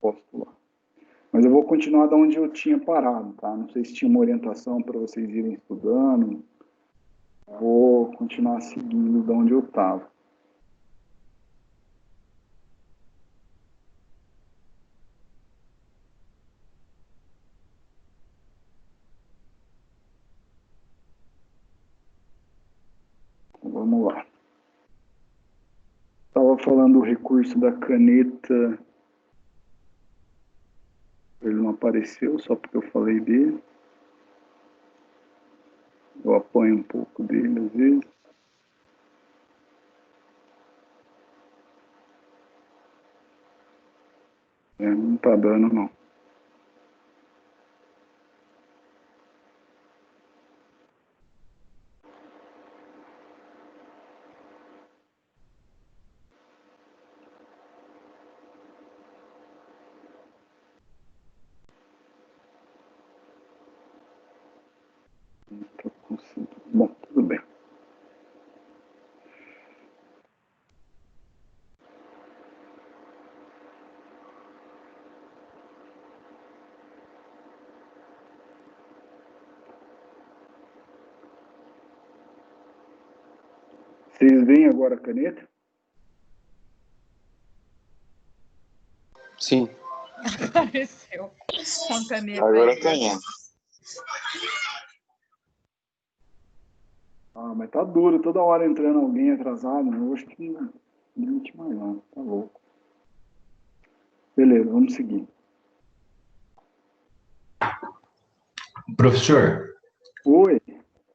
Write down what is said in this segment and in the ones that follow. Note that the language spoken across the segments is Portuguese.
posto lá. Mas eu vou continuar da onde eu tinha parado, tá? Não sei se tinha uma orientação para vocês irem estudando. Vou continuar seguindo da onde eu estava. Então, vamos lá. Estava falando do recurso da caneta. Ele não apareceu, só porque eu falei dele. Eu apanho um pouco dele às vezes. Não tá dando, não. Não tô conseguindo. Bom, tudo bem. Vocês veem agora a caneta? Sim. Apareceu com a caneta. Agora tem. Ah, mas tá duro, toda hora entrando alguém atrasado, né? Eu acho que não limite mais não, tá louco. Beleza, vamos seguir. Professor, Oi,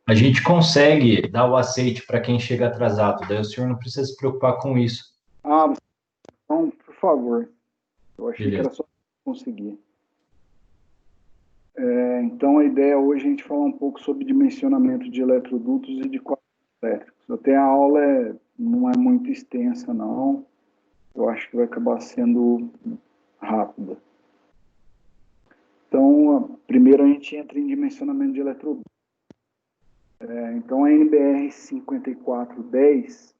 a gente consegue dar o aceite para quem chega atrasado, daí o senhor não precisa se preocupar com isso. então, por favor. Eu achei Beleza. que era só conseguir. Então, a ideia hoje é a gente falar um pouco sobre dimensionamento de eletrodutos e de quadros elétricos. Até a aula não é muito extensa, não. Eu acho que vai acabar sendo rápida. Então, primeiro a gente entra em dimensionamento de eletrodutos. Então, a NBR 5410,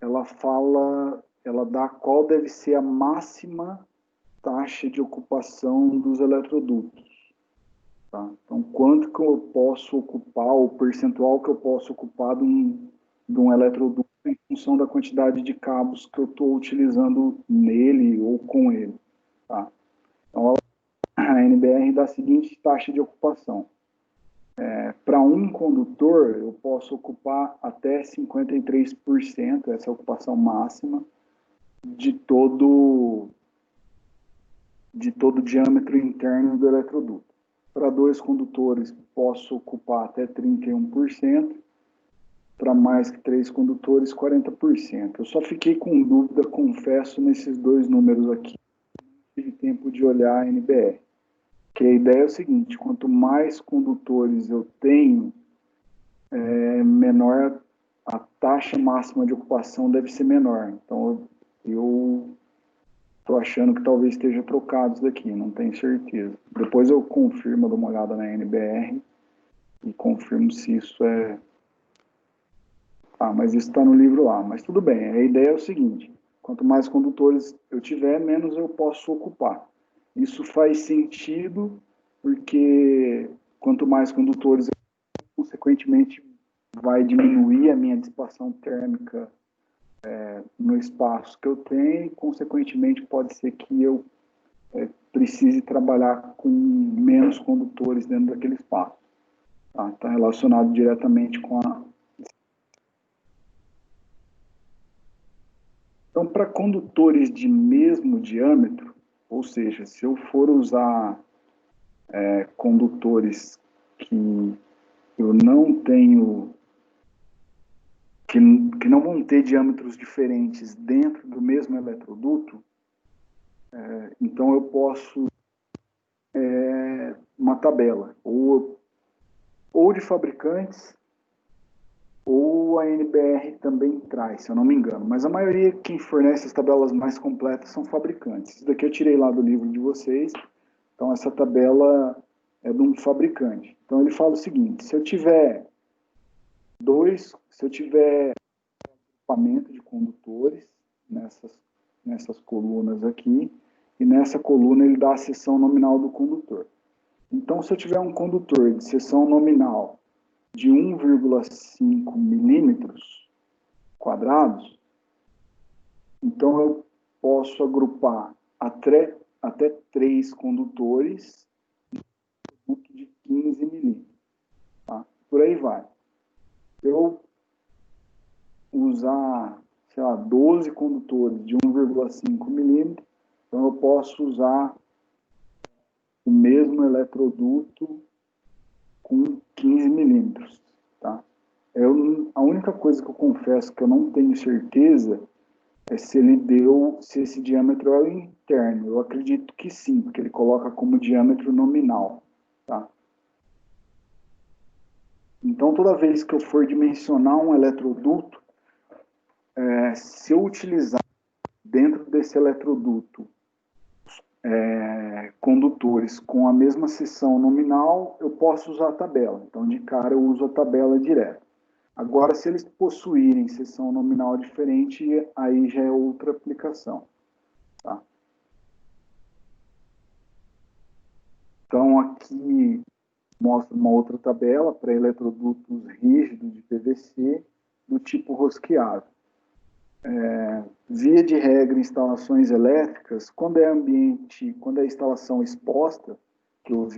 ela dá qual deve ser a máxima taxa de ocupação dos eletrodutos. Tá? Então, quanto que eu posso ocupar, o percentual que eu posso ocupar de um eletroduto em função da quantidade de cabos que eu estou utilizando nele ou com ele. Tá? Então, a NBR dá a seguinte taxa de ocupação. Para um condutor, eu posso ocupar até 53%, essa é a ocupação máxima, de todo o diâmetro interno do eletroduto. Para 2 condutores, posso ocupar até 31%. Para mais que 3 condutores, 40%. Eu só fiquei com dúvida, confesso, nesses 2 números aqui. Não tive tempo de olhar a NBR. Que a ideia é o seguinte, quanto mais condutores eu tenho, menor a taxa máxima de ocupação deve ser menor. Então, eu estou achando que talvez esteja trocado isso daqui, não tenho certeza. Depois eu confirmo, dou uma olhada na NBR e confirmo se isso é... mas isso está no livro lá. Mas tudo bem, a ideia é o seguinte, quanto mais condutores eu tiver, menos eu posso ocupar. Isso faz sentido porque quanto mais condutores eu tenho, consequentemente vai diminuir a minha dissipação térmica no espaço que eu tenho e, consequentemente, pode ser que eu precise trabalhar com menos condutores dentro daquele espaço. Tá relacionado diretamente com a... Então, para condutores de mesmo diâmetro, ou seja, se eu for usar condutores que eu não tenho... que não vão ter diâmetros diferentes dentro do mesmo eletroduto, então eu posso uma tabela, ou de fabricantes, ou a NBR também traz, se eu não me engano. Mas a maioria, quem fornece as tabelas mais completas são fabricantes. Isso daqui eu tirei lá do livro de vocês. Então, essa tabela é de um fabricante. Então, ele fala o seguinte, se eu tiver equipamento de condutores nessas colunas aqui, e nessa coluna ele dá a seção nominal do condutor. Então, se eu tiver um condutor de seção nominal de 1,5 milímetros quadrados, então eu posso agrupar até 3 condutores de 15 milímetros. Tá? Por aí vai. Eu usar, sei lá, 12 condutores de 1,5 milímetros, então eu posso usar o mesmo eletroduto com 15 milímetros. Tá? A única coisa que eu confesso que eu não tenho certeza é se esse diâmetro é o interno. Eu acredito que sim, porque ele coloca como diâmetro nominal. Tá? Então, toda vez que eu for dimensionar um eletroduto, se eu utilizar dentro desse eletroduto condutores com a mesma seção nominal, eu posso usar a tabela. Então, de cara, eu uso a tabela direto. Agora, se eles possuírem seção nominal diferente, aí já é outra aplicação. Tá? Então, aqui mostra uma outra tabela para eletrodutos rígidos de PVC do tipo rosqueável. Via de regra, instalações elétricas, quando é a instalação exposta, que eu uso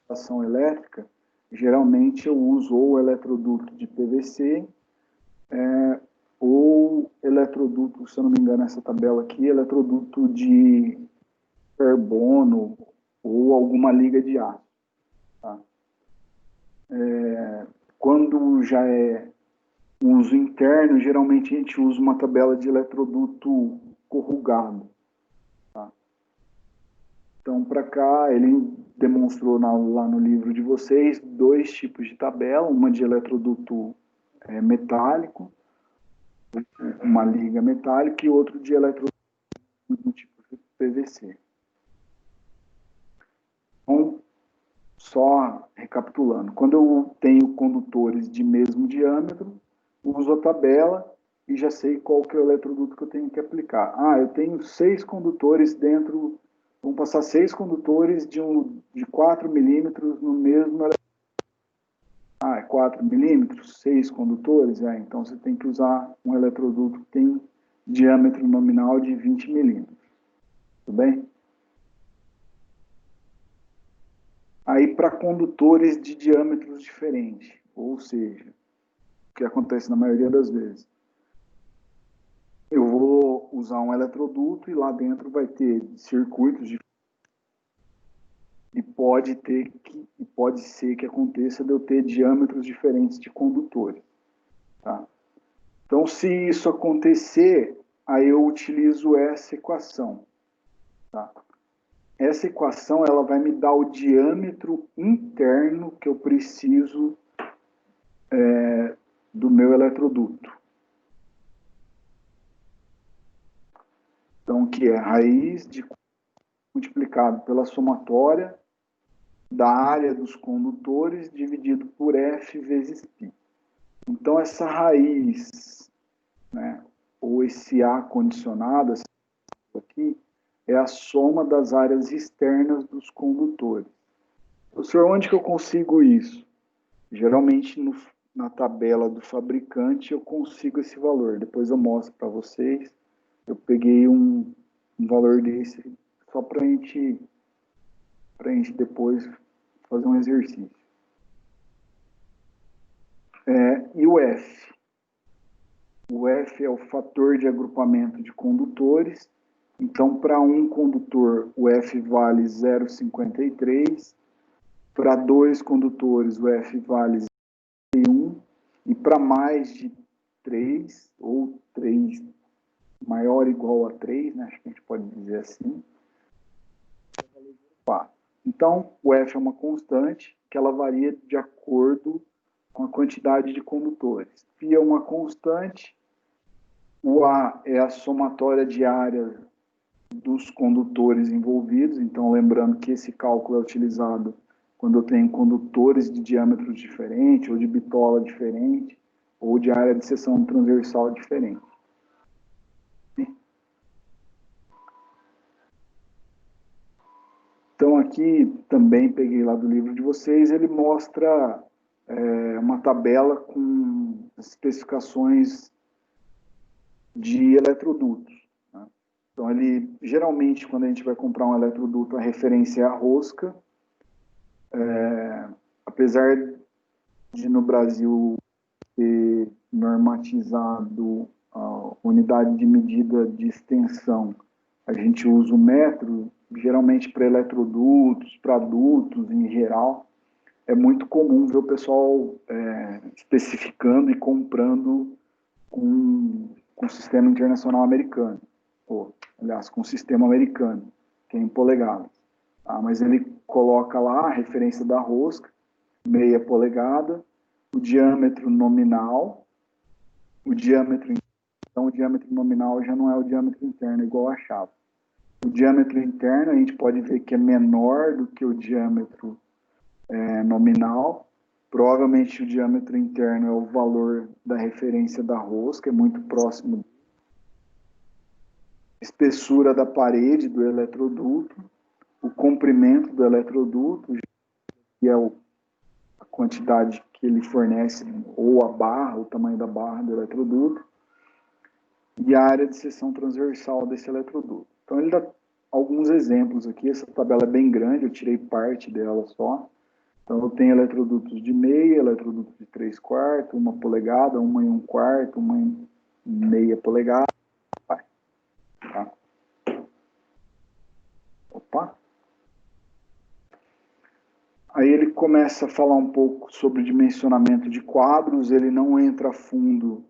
instalação elétrica, geralmente eu uso ou eletroduto de PVC, ou eletroduto, se eu não me engano, essa tabela aqui, eletroduto de carbono ou alguma liga de aço. Tá? Quando já é uso interno, geralmente a gente usa uma tabela de eletroduto corrugado. Tá? Então, para cá, ele demonstrou lá no livro de vocês 2 tipos de tabela, uma de eletroduto metálico, uma liga metálica, e outro de eletroduto do tipo PVC. Então, só recapitulando, quando eu tenho condutores de mesmo diâmetro, uso a tabela e já sei qual que é o eletroduto que eu tenho que aplicar. Eu tenho 6 condutores dentro, vão passar 6 condutores de 4 milímetros no mesmo eletroduto. 4 milímetros, 6 condutores? Então você tem que usar um eletroduto que tem diâmetro nominal de 20 milímetros. Tudo bem? Aí para condutores de diâmetros diferentes, ou seja, o que acontece na maioria das vezes. Eu vou usar um eletroduto e lá dentro vai ter circuitos diferentes. E pode ser que aconteça de eu ter diâmetros diferentes de condutores. Tá? Então, se isso acontecer, aí eu utilizo essa equação. Tá? Essa equação ela vai me dar o diâmetro interno que eu preciso do meu eletroduto. Então, que é raiz de multiplicado pela somatória da área dos condutores dividido por F vezes π. Então, essa raiz, né, ou esse A condicionado, aqui, é a soma das áreas externas dos condutores. Professor, onde que eu consigo isso? Geralmente, na tabela do fabricante, eu consigo esse valor. Depois eu mostro para vocês. Eu peguei um valor desse só para a gente depois fazer um exercício. E o F? O F é o fator de agrupamento de condutores. Então, para um condutor, o F vale 0,53. Para 2 condutores, o F vale 0,1. E para mais de 3, ou 3 maior ou igual a 3, né? Acho que a gente pode dizer assim. Então, o F é uma constante que ela varia de acordo com a quantidade de condutores. Π é uma constante, o A é a somatória diária dos condutores envolvidos, então lembrando que esse cálculo é utilizado quando eu tenho condutores de diâmetros diferentes, ou de bitola diferente, ou de área de seção transversal diferente. Então, aqui também peguei lá do livro de vocês, ele mostra uma tabela com especificações de eletrodutos, né? Então, ele, geralmente, quando a gente vai comprar um eletroduto, a referência é a rosca. Apesar de, no Brasil, ter normatizado a unidade de medida de extensão, a gente usa o metro, geralmente para eletrodutos, para dutos em geral. É muito comum ver o pessoal especificando e comprando com o sistema internacional americano, ou, aliás, com o sistema americano, que é em polegadas. Tá? Mas ele coloca lá a referência da rosca, meia polegada, o diâmetro nominal, o diâmetro nominal já não é o diâmetro interno, igual eu achava. O diâmetro interno a gente pode ver que é menor do que o diâmetro nominal. Provavelmente o diâmetro interno é o valor da referência da rosca, é muito próximo. Espessura da parede do eletroduto, o comprimento do eletroduto, que é a quantidade que ele fornece, ou a barra, o tamanho da barra do eletroduto, e a área de seção transversal desse eletroduto. Então, ele dá alguns exemplos aqui. Essa tabela é bem grande, eu tirei parte dela só. Então, eu tenho eletrodutos de meia, eletrodutos de 3/4, 1 polegada, 1 1/4, 1 meia polegada. Tá? Opa! Aí ele começa a falar um pouco sobre dimensionamento de quadros, ele não entra a fundo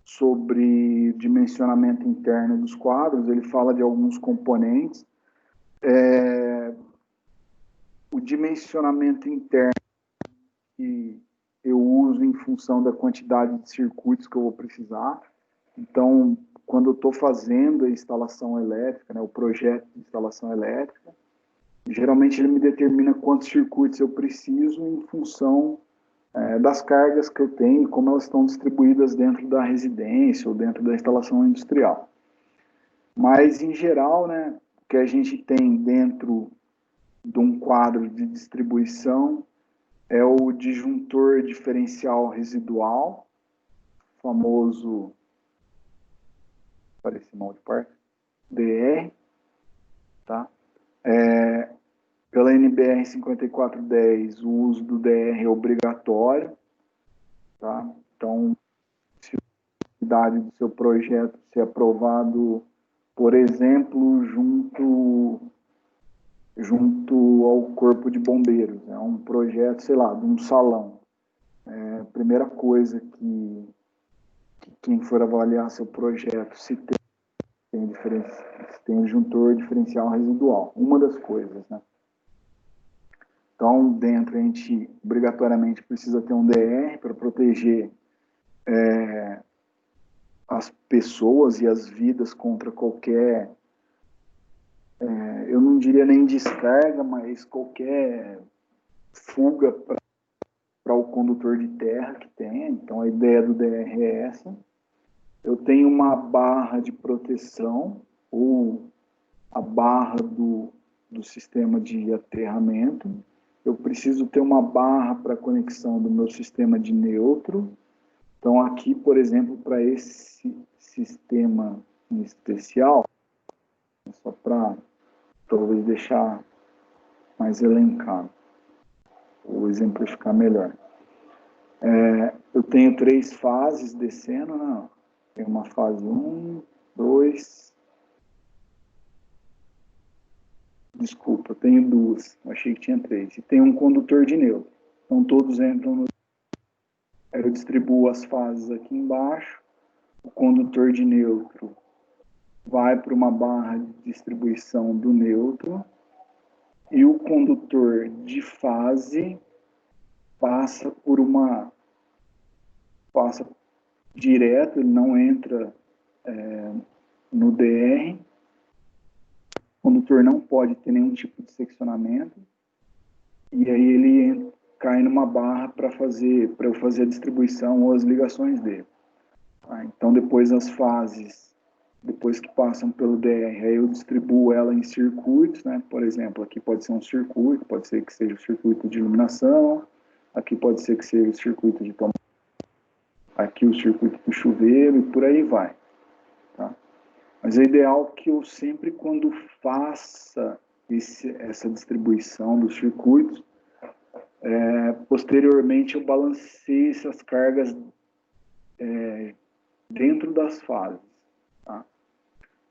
sobre dimensionamento interno dos quadros, ele fala de alguns componentes. O dimensionamento interno que eu uso em função da quantidade de circuitos que eu vou precisar. Então, quando eu estou fazendo a instalação elétrica, né, o projeto de instalação elétrica, geralmente ele me determina quantos circuitos eu preciso em função das cargas que eu tenho e como elas estão distribuídas dentro da residência ou dentro da instalação industrial. Mas, em geral, né, o que a gente tem dentro de um quadro de distribuição é o disjuntor diferencial residual, famoso, parece mal de parte, DR, tá? Pela NBR 5410, o uso do DR é obrigatório, tá? Então, se a unidade do seu projeto ser aprovado, por exemplo, junto ao Corpo de Bombeiros, é um projeto, sei lá, de um salão. A primeira coisa que quem for avaliar seu projeto, se tem disjuntor diferencial residual, uma das coisas, né? Então, dentro a gente obrigatoriamente precisa ter um DR para proteger as pessoas e as vidas contra qualquer, eu não diria nem descarga, mas qualquer fuga para o condutor de terra que tenha. Então, a ideia do DR é essa. Eu tenho uma barra de proteção, ou a barra do sistema de aterramento. Eu preciso ter uma barra para conexão do meu sistema de neutro. Então, aqui, por exemplo, para esse sistema em especial, só para talvez deixar mais elencado, ou exemplificar melhor. Eu tenho 3 fases descendo, né? Tem uma fase 1, 2... Desculpa, eu tenho 2. Achei que tinha 3. E tem um condutor de neutro. Então, todos entram no... Eu distribuo as fases aqui embaixo. O condutor de neutro vai para uma barra de distribuição do neutro. E o condutor de fase passa direto, ele não entra no DR. O condutor não pode ter nenhum tipo de seccionamento, e aí ele cai numa barra para eu fazer a distribuição ou as ligações dele. Tá? Então, depois as fases depois que passam pelo DR, aí eu distribuo ela em circuitos, né? Por exemplo, aqui pode ser um circuito, pode ser que seja o circuito de iluminação, aqui pode ser que seja o circuito de tomada, aqui o circuito do chuveiro e por aí vai. Tá? Mas é ideal que eu sempre, quando faça essa distribuição dos circuitos, posteriormente eu balanceie essas cargas dentro das fases. Tá?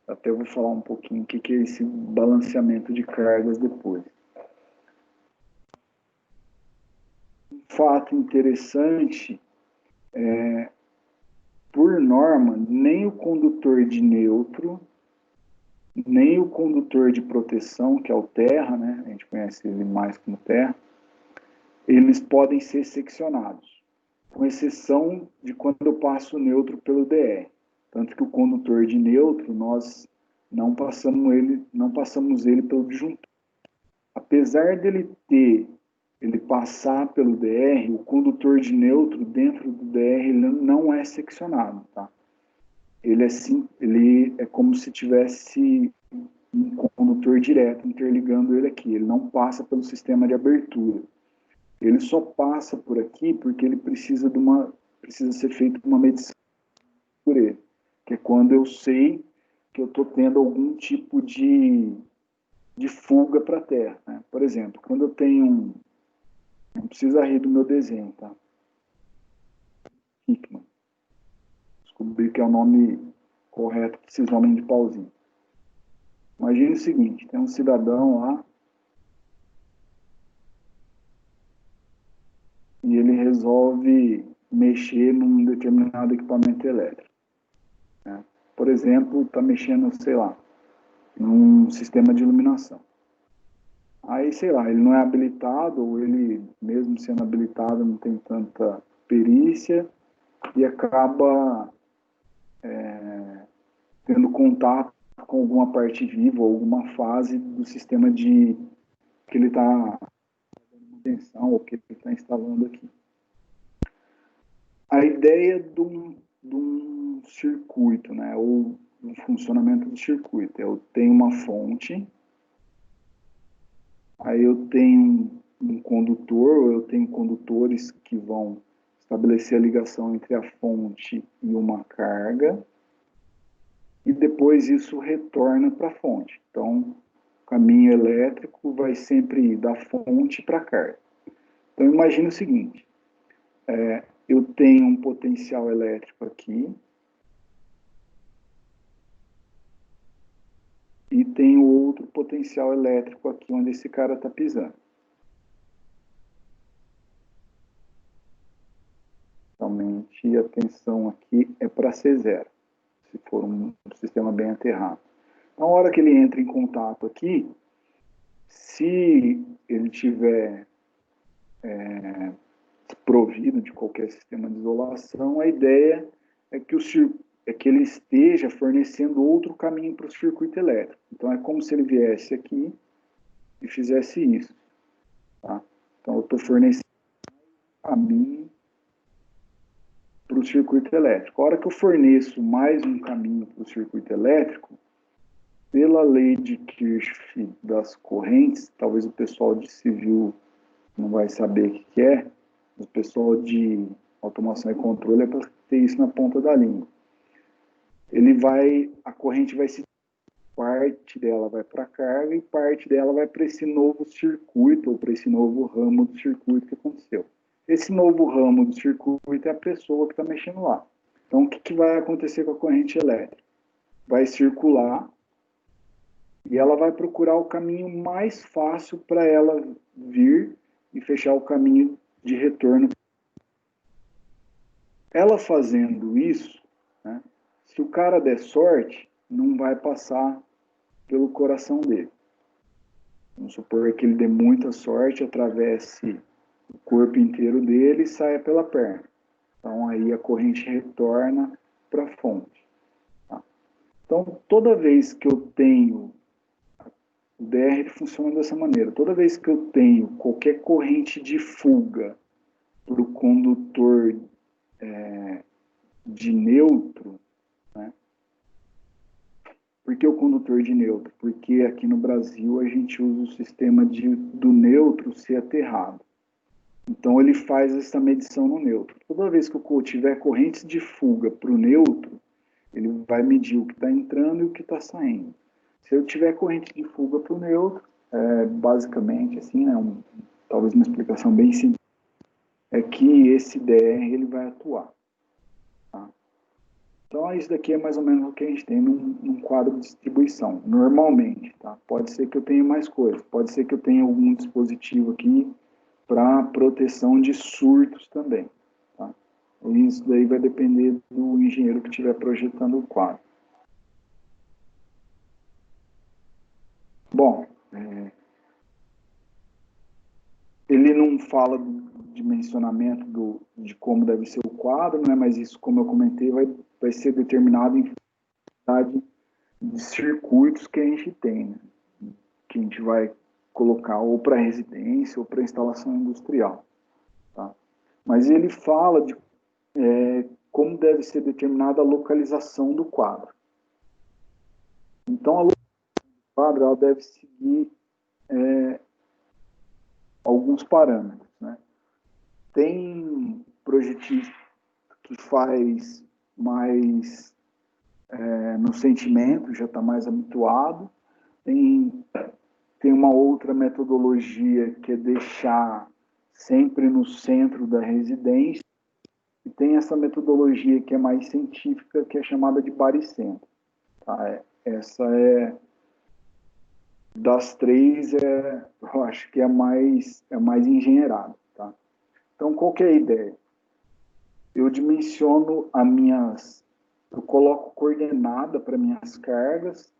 Até vou falar um pouquinho o que é esse balanceamento de cargas depois. Um fato interessante por norma, nem o condutor de neutro, nem o condutor de proteção, que é o terra, né? A gente conhece ele mais como terra, eles podem ser seccionados, com exceção de quando eu passo o neutro pelo DR. Tanto que o condutor de neutro, nós não passamos ele pelo disjuntor. Apesar dele passar pelo DR, o condutor de neutro dentro do DR ele não é seccionado, tá? Ele é como se tivesse um condutor direto interligando ele aqui. Ele não passa pelo sistema de abertura. Ele só passa por aqui porque ele precisa ser feita uma medição por ele, que é quando eu sei que eu estou tendo algum tipo de fuga para a terra, né? Por exemplo, quando eu tenho não precisa rir do meu desenho, tá? Hickman. Descobri que é o nome correto para esses homens de pauzinho. Imagine o seguinte, tem um cidadão lá e ele resolve mexer num determinado equipamento elétrico. Né? Por exemplo, está mexendo, sei lá, num sistema de iluminação. Aí, sei lá, ele não é habilitado, ou ele, mesmo sendo habilitado, não tem tanta perícia e acaba tendo contato com alguma parte viva, ou alguma fase do sistema que ele está dando manutenção, ou que ele está instalando aqui. A ideia de um circuito, né, ou um funcionamento do circuito, eu tenho uma fonte, aí eu tenho um condutor, ou eu tenho condutores que vão estabelecer a ligação entre a fonte e uma carga, e depois isso retorna para a fonte. Então, o caminho elétrico vai sempre ir da fonte para a carga. Então, imagine o seguinte, eu tenho um potencial elétrico aqui, e tenho outro potencial elétrico aqui onde esse cara está pisando. Realmente a tensão aqui é para ser zero, se for um sistema bem aterrado. Na hora que ele entra em contato aqui, se ele tiver provido de qualquer sistema de isolação, a ideia é que ele esteja fornecendo outro caminho para o circuito elétrico. Então, é como se ele viesse aqui e fizesse isso. Tá? Então, eu estou fornecendo um caminho para o circuito elétrico. A hora que eu forneço mais um caminho para o circuito elétrico, pela lei de Kirchhoff das correntes, talvez o pessoal de civil não vai saber o que é, o pessoal de automação e controle é para ter isso na ponta da língua. A corrente vai se parte dela vai para a carga e parte dela vai para esse novo circuito ou para esse novo ramo do circuito que aconteceu. Esse novo ramo do circuito é a pessoa que está mexendo lá. Então, o que vai acontecer com a corrente elétrica? Vai circular e ela vai procurar o caminho mais fácil para ela vir e fechar o caminho de retorno. Ela fazendo isso, né, se o cara der sorte, não vai passar pelo coração dele. Vamos supor que ele dê muita sorte, atravesse o corpo inteiro dele e saia pela perna. Então, aí a corrente retorna para a fonte. Tá? Então, toda vez que eu tenho... O DR funciona dessa maneira. Toda vez que eu tenho qualquer corrente de fuga para o condutor de neutro, né, Por que o condutor de neutro? Porque aqui no Brasil a gente usa o sistema do neutro ser aterrado. Então ele faz essa medição no neutro. Toda vez que eu tiver correntes de fuga para o neutro, ele vai medir o que está entrando e o que está saindo. Se eu tiver corrente de fuga para o neutro, basicamente, assim, né, talvez uma explicação bem simples, é que esse DR ele vai atuar. Tá? Então, isso daqui é mais ou menos o que a gente tem num quadro de distribuição, normalmente. Tá? Pode ser que eu tenha mais coisas, pode ser que eu tenha algum dispositivo aqui para proteção de surtos também. Tá? Isso daí vai depender do engenheiro que estiver projetando o quadro. Bom, ele não fala do dimensionamento de como deve ser o quadro, né? Mas isso, como eu comentei, vai ser determinado em quantidade de circuitos que a gente tem, né? Que a gente vai colocar ou para residência ou para instalação industrial. Tá? Mas ele fala de como deve ser determinada a localização do quadro. Então, a localização do quadro ela deve seguir alguns parâmetros. Né? Tem projetista que faz mais no sentimento, já está mais habituado. Tem uma outra metodologia que é deixar sempre no centro da residência. E tem essa metodologia que é mais científica, que é chamada de baricentro. Tá? Essa das três, eu acho que é mais engenheirada. Tá? Então, qual que é a ideia? Eu dimensiono eu coloco coordenada para minhas cargas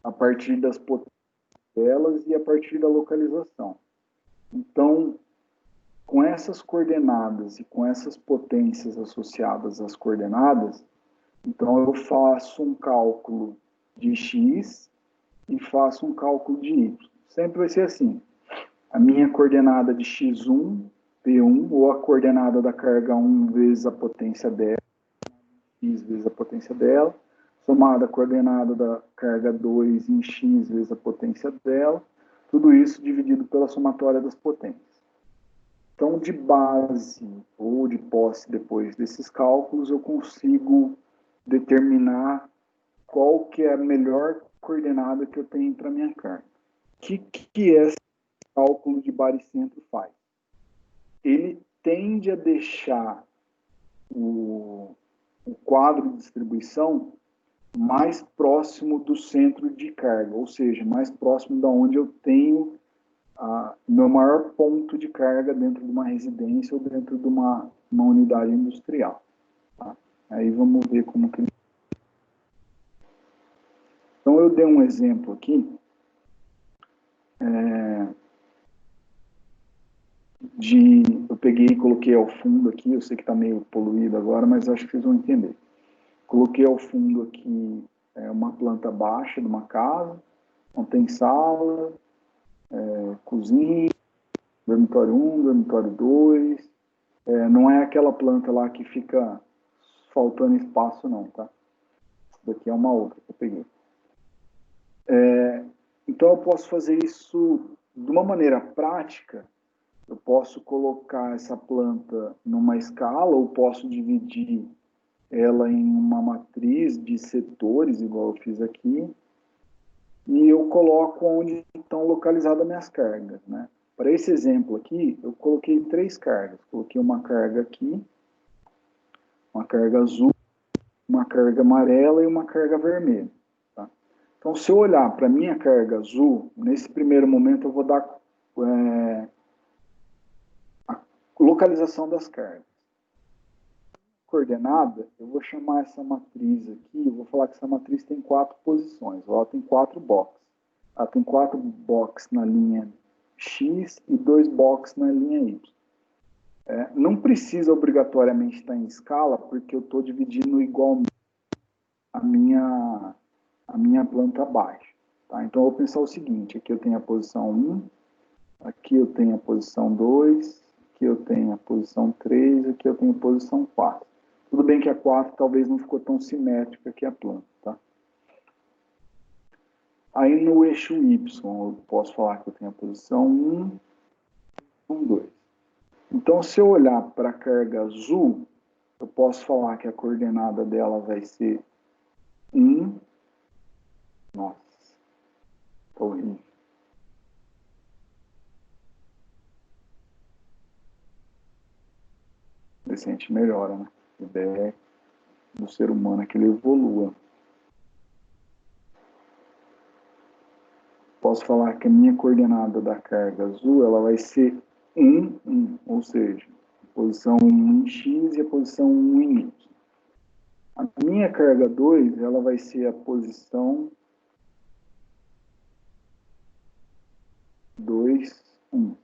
a partir das potências delas e a partir da localização. Então, com essas coordenadas e com essas potências associadas às coordenadas, então eu faço um cálculo de x e faço um cálculo de y. Sempre vai ser assim. A minha coordenada de x1, P1, ou a coordenada da carga 1 vezes a potência dela, x vezes a potência dela, somada a coordenada da carga 2 em x vezes a potência dela, tudo isso dividido pela somatória das potências. Então, de base ou de posse depois desses cálculos, eu consigo determinar qual que é a melhor coordenada que eu tenho para minha carga. O que esse cálculo de baricentro faz? Ele tende a deixar o quadro de distribuição mais próximo do centro de carga, ou seja, mais próximo da onde eu tenho meu maior ponto de carga dentro de uma residência ou dentro de uma unidade industrial. Tá? Aí vamos ver como que... Então, eu dei um exemplo aqui eu peguei e coloquei ao fundo aqui, eu sei que está meio poluído agora, mas acho que vocês vão entender. Coloquei ao fundo aqui uma planta baixa de uma casa, onde tem sala, cozinha, dormitório 1, dormitório 2. Não é aquela planta lá que fica faltando espaço, não, tá? Isso daqui é uma outra que eu peguei. Então, eu posso fazer isso de uma maneira prática. Eu posso colocar essa planta numa escala, ou posso dividir ela em uma matriz de setores, igual eu fiz aqui, e eu coloco onde estão localizadas minhas cargas, né? Para esse exemplo aqui, eu coloquei 3 cargas. Coloquei uma carga aqui, uma carga azul, uma carga amarela e uma carga vermelha. Tá? Então, se eu olhar para a minha carga azul, nesse primeiro momento eu vou dar a localização das cargas. Coordenada, eu vou chamar essa matriz aqui, eu vou falar que essa matriz tem 4 posições, ela tem 4 boxes. Ela tem 4 boxes na linha X e 2 boxes na linha Y. Não precisa obrigatoriamente estar em escala, porque eu estou dividindo igualmente a minha planta baixa. Tá? Então, eu vou pensar o seguinte, aqui eu tenho a posição 1, aqui eu tenho a posição 2, aqui eu tenho a posição 3, aqui eu tenho a posição 4. Tudo bem que a 4 talvez não ficou tão simétrica que a planta. Tá? Aí no eixo Y, eu posso falar que eu tenho a posição 1, 2. Então, se eu olhar para a carga azul, eu posso falar que a coordenada dela vai ser 1. Nossa, tá horrível. Esse a gente melhora, né? A ideia do ser humano é que ele evolua. Posso falar que a minha coordenada da carga azul, ela vai ser 1, 1, ou seja, a posição 1 em X e a posição 1 em Y. A minha carga 2, ela vai ser a posição 2, 1.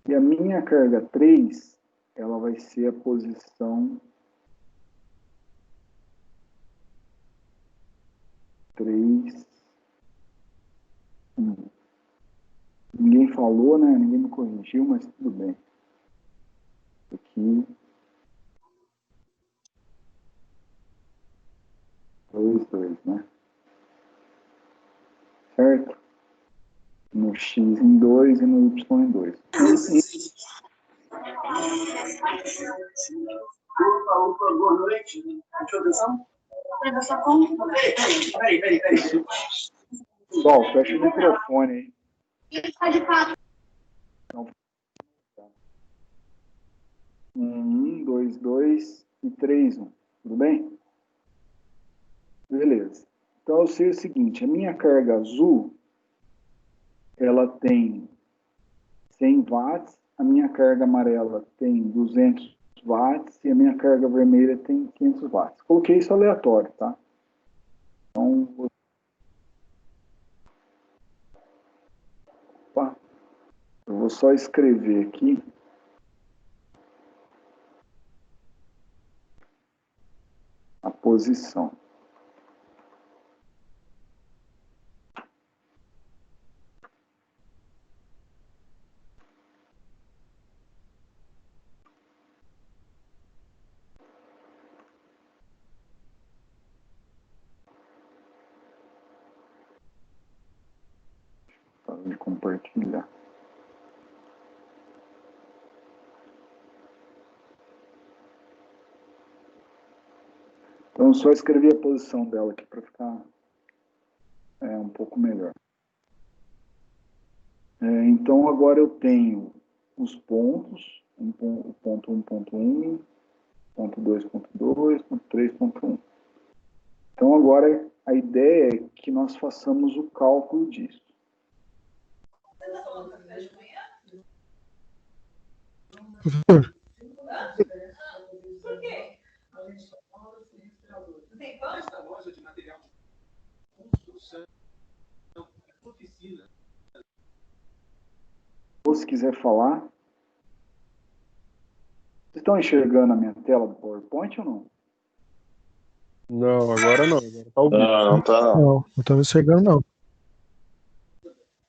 E a minha carga 3, ela vai ser a posição 3, 1. Ninguém falou, né? Ninguém me corrigiu, mas tudo bem. Aqui. 2, 2, né? Certo? No X em 2 e no Y em 2. Opa, boa noite. Deixa atenção. Peraí. Pessoal, fecha o microfone aí. Não. 1, 2, 2 e 3, 1. Tudo bem? Beleza. Então, eu sei o seguinte, a minha carga azul, ela tem 100 watts, a minha carga amarela tem 200 watts e a minha carga vermelha tem 500 watts. Coloquei isso aleatório, tá? Então, opa, eu vou só escrever aqui. A posição. De compartilhar. Então, eu só escrevi a posição dela aqui para ficar um pouco melhor. Então, agora eu tenho os pontos, ponto 1, ponto 1, ponto 2, ponto 2, ponto 3, ponto 1. Então, agora a ideia é que nós façamos o cálculo disso. Professor, Por quê? Esta loja de material de construção, oficina. Ou se quiser falar. Vocês estão enxergando a minha tela do PowerPoint ou não? não, agora não. Agora tá ao vivo. Não tá não. Não, não tô enxergando, não.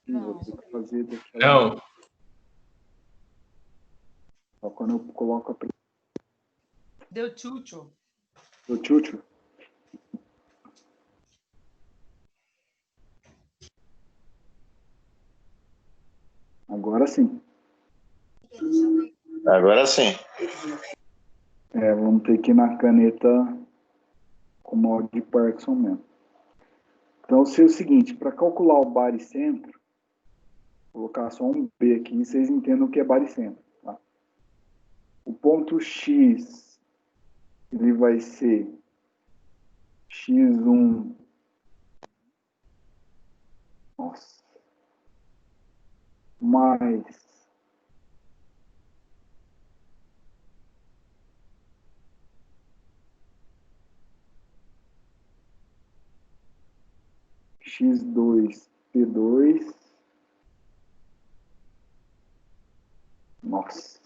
Vou ter que fazer daquela... Não, Só quando eu coloco a... Deu tchutchu. Do tchutchu. Agora sim. Agora sim. Vamos ter que ir na caneta com modo de Parkinson mesmo. Então, eu sei o seguinte, para calcular o baricentro, vou colocar só um B aqui e vocês entendam o que é baricentro. Tá? O ponto X, ele vai ser X1, nossa, mais X2, P2, nossa,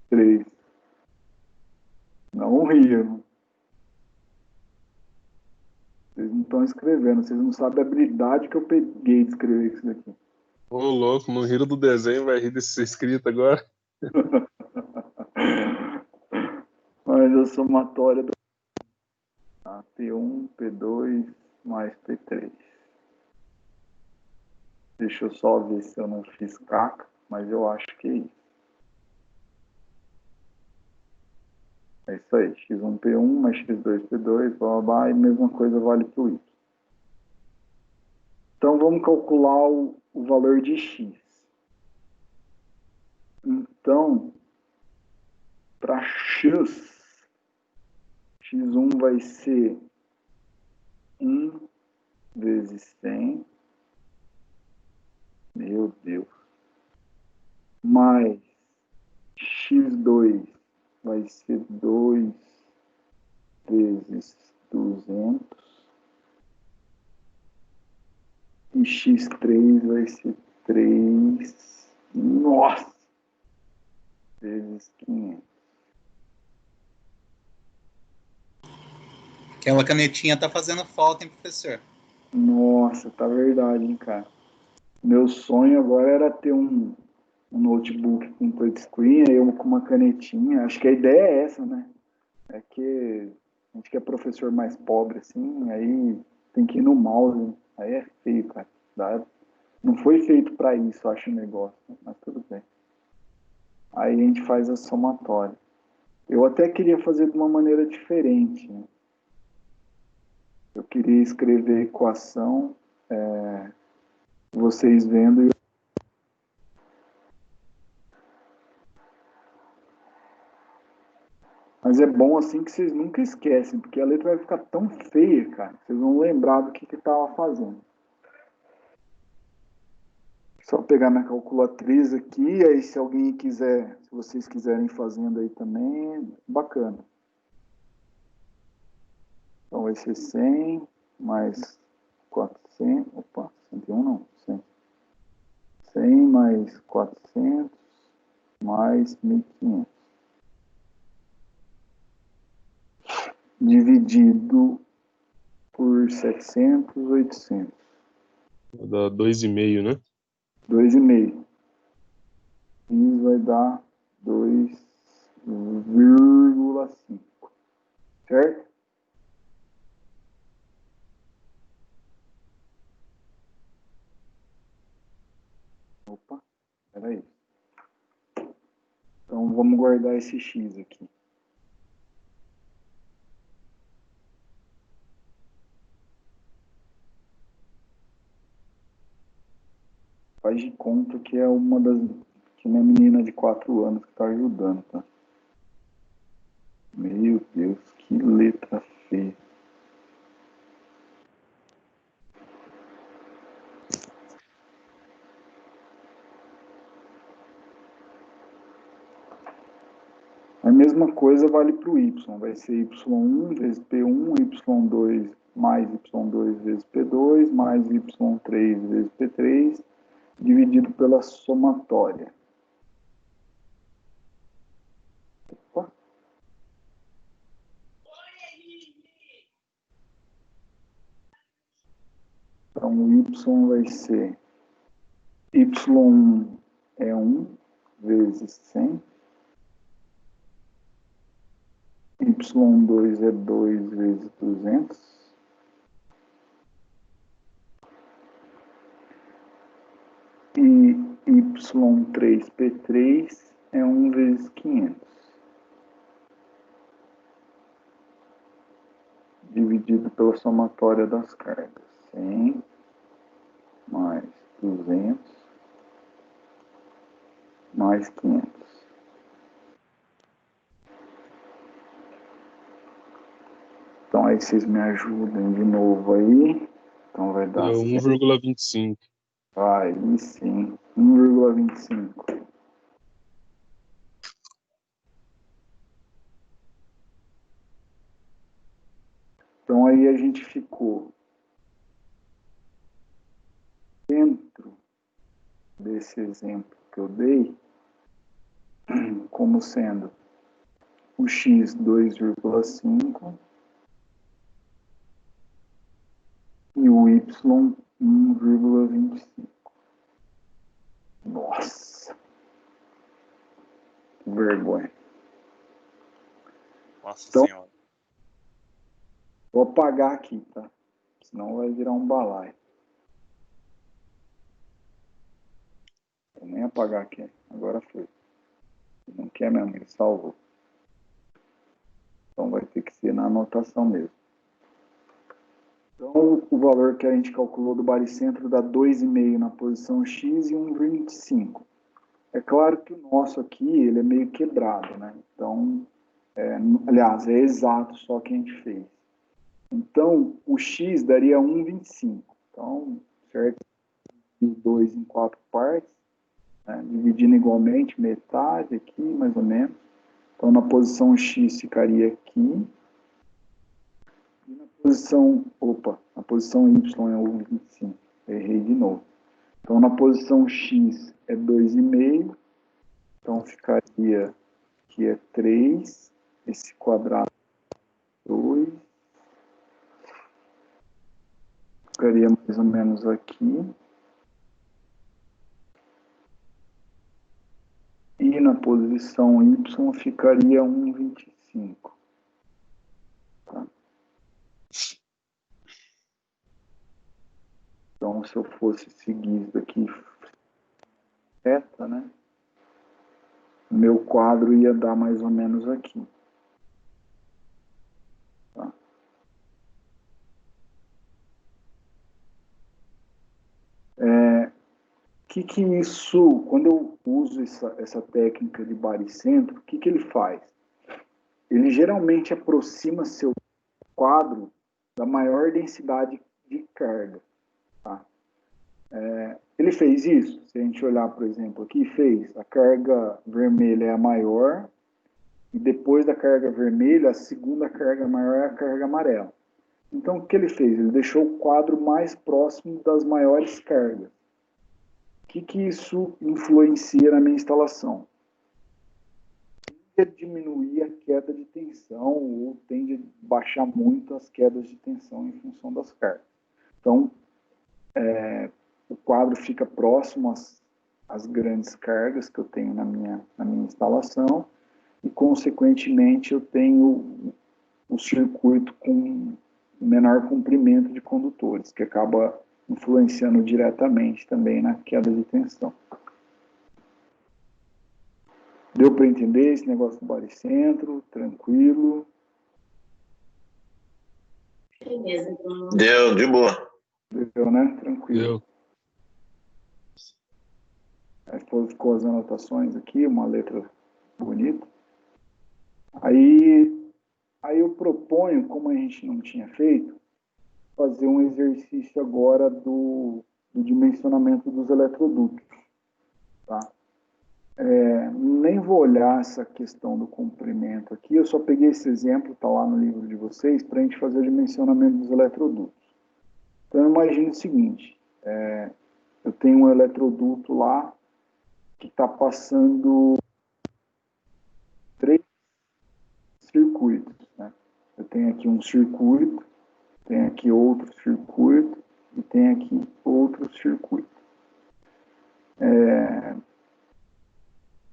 3. Não riam. Vocês não estão escrevendo, vocês não sabem a habilidade que eu peguei de escrever isso daqui. Ô, louco, não riram do desenho, vai rir desse escrito agora. mais a somatória do P1, P2 mais P3. Deixa eu só ver se eu não fiz caca, mas eu acho que é isso. É isso aí, x1, P1 mais x2, P2, blá, blá, blá, e a mesma coisa vale para o y. Então, vamos calcular o valor de x. Então, para x, x1 vai ser 1 vezes 100, meu Deus, mais x2 vai ser 2 vezes 200, e x3 vai ser 3, nossa, vezes 500. Aquela canetinha tá fazendo falta, hein, professor? Nossa, tá verdade, hein, cara. Meu sonho agora era ter um notebook com touchscreen, aí eu com uma canetinha. Acho que a ideia é essa, né? É que a gente que é professor mais pobre, assim, aí tem que ir no mouse. Aí é feio, cara. Não foi feito para isso, eu acho, o negócio, mas tudo bem. Aí a gente faz a somatória. Eu até queria fazer de uma maneira diferente, né? Eu queria escrever a equação, vocês vendo. Mas é bom assim que vocês nunca esquecem, porque a letra vai ficar tão feia, cara. Vocês vão lembrar do que estava fazendo. Só pegar na calculatriz aqui, aí se alguém quiser, se vocês quiserem fazendo aí também, bacana. Então vai ser 100 mais 400, opa, 101 não, 100. 100 mais 400 mais 1.500. Dividido por 700, 800. Dá 2,5, né? 2,5. Isso vai dar 2,5. Certo? Opa, peraí. Então vamos guardar esse x aqui. Faz de conta que é uma das... que minha menina de 4 anos que está ajudando, tá? Meu Deus, que letra feia. A mesma coisa vale para o y. Vai ser y1 vezes p1, y2 mais y2 vezes p2, mais y3 vezes p3, dividido pela somatória. Opa. Então, o y vai ser y1 é 1 vezes 100, y2 é 2 vezes 200, e y3p3 é 1 vezes 500, dividido pela somatória das cargas. 100 mais 200 mais 500. Então aí vocês me ajudem de novo aí. Então vai dar... É 1,25. Aí sim, 1,25. Então aí a gente ficou dentro desse exemplo que eu dei, como sendo o x 2,5 e o y 1,25. Nossa, que vergonha. Nossa Então- senhora. Vou apagar aqui, tá? Senão vai virar um balaio. Vou nem apagar aqui. Agora foi. Não quer mesmo, ele salvou. Então vai ter que ser na anotação mesmo. Então o valor que a gente calculou do baricentro dá 2,5 na posição X e 1,25. É claro que o nosso aqui, ele é meio quebrado, né? Então, aliás, é exato só que a gente fez. Então, o X daria 1,25. Então, certo? Os dois em 4 partes, né? Dividindo igualmente, metade aqui, mais ou menos. Então, na posição X ficaria aqui. E na posição Y é 1,25. Errei de novo. Então, na posição X é 2,5. Então, ficaria aqui é 3. Esse quadrado é 2. Ficaria mais ou menos aqui. E na posição Y ficaria 1,25. Tá? Então, se eu fosse seguir isso daqui reta, né? Meu quadro ia dar mais ou menos aqui. Tá? Que isso, quando eu uso essa técnica de baricentro, o que ele faz? Ele geralmente aproxima seu quadro da maior densidade de carga. Tá? Ele fez isso, se a gente olhar, por exemplo, aqui, fez a carga vermelha é a maior, e depois da carga vermelha, a segunda carga maior é a carga amarela. Então, o que ele fez? Ele deixou o quadro mais próximo das maiores cargas. O que isso influencia na minha instalação? Tende a diminuir a queda de tensão ou tende a baixar muito as quedas de tensão em função das cargas. Então, o quadro fica próximo às grandes cargas que eu tenho na minha instalação e, consequentemente, eu tenho o circuito com menor comprimento de condutores, que acaba influenciando diretamente também na queda de tensão. Deu para entender esse negócio do baricentro? Tranquilo? Deu, de boa. Deu, né? Tranquilo. Eu. Aí ficou as anotações aqui, uma letra bonita. Aí eu proponho, como a gente não tinha feito, fazer um exercício agora do dimensionamento dos eletrodutos. Tá? Nem vou olhar essa questão do comprimento aqui, eu só peguei esse exemplo, está lá no livro de vocês, para a gente fazer o dimensionamento dos eletrodutos. Então, eu imagino o seguinte, eu tenho um eletroduto lá que está passando 3 circuitos. Né? Eu tenho aqui um circuito, tenho aqui outro circuito e tenho aqui outro circuito.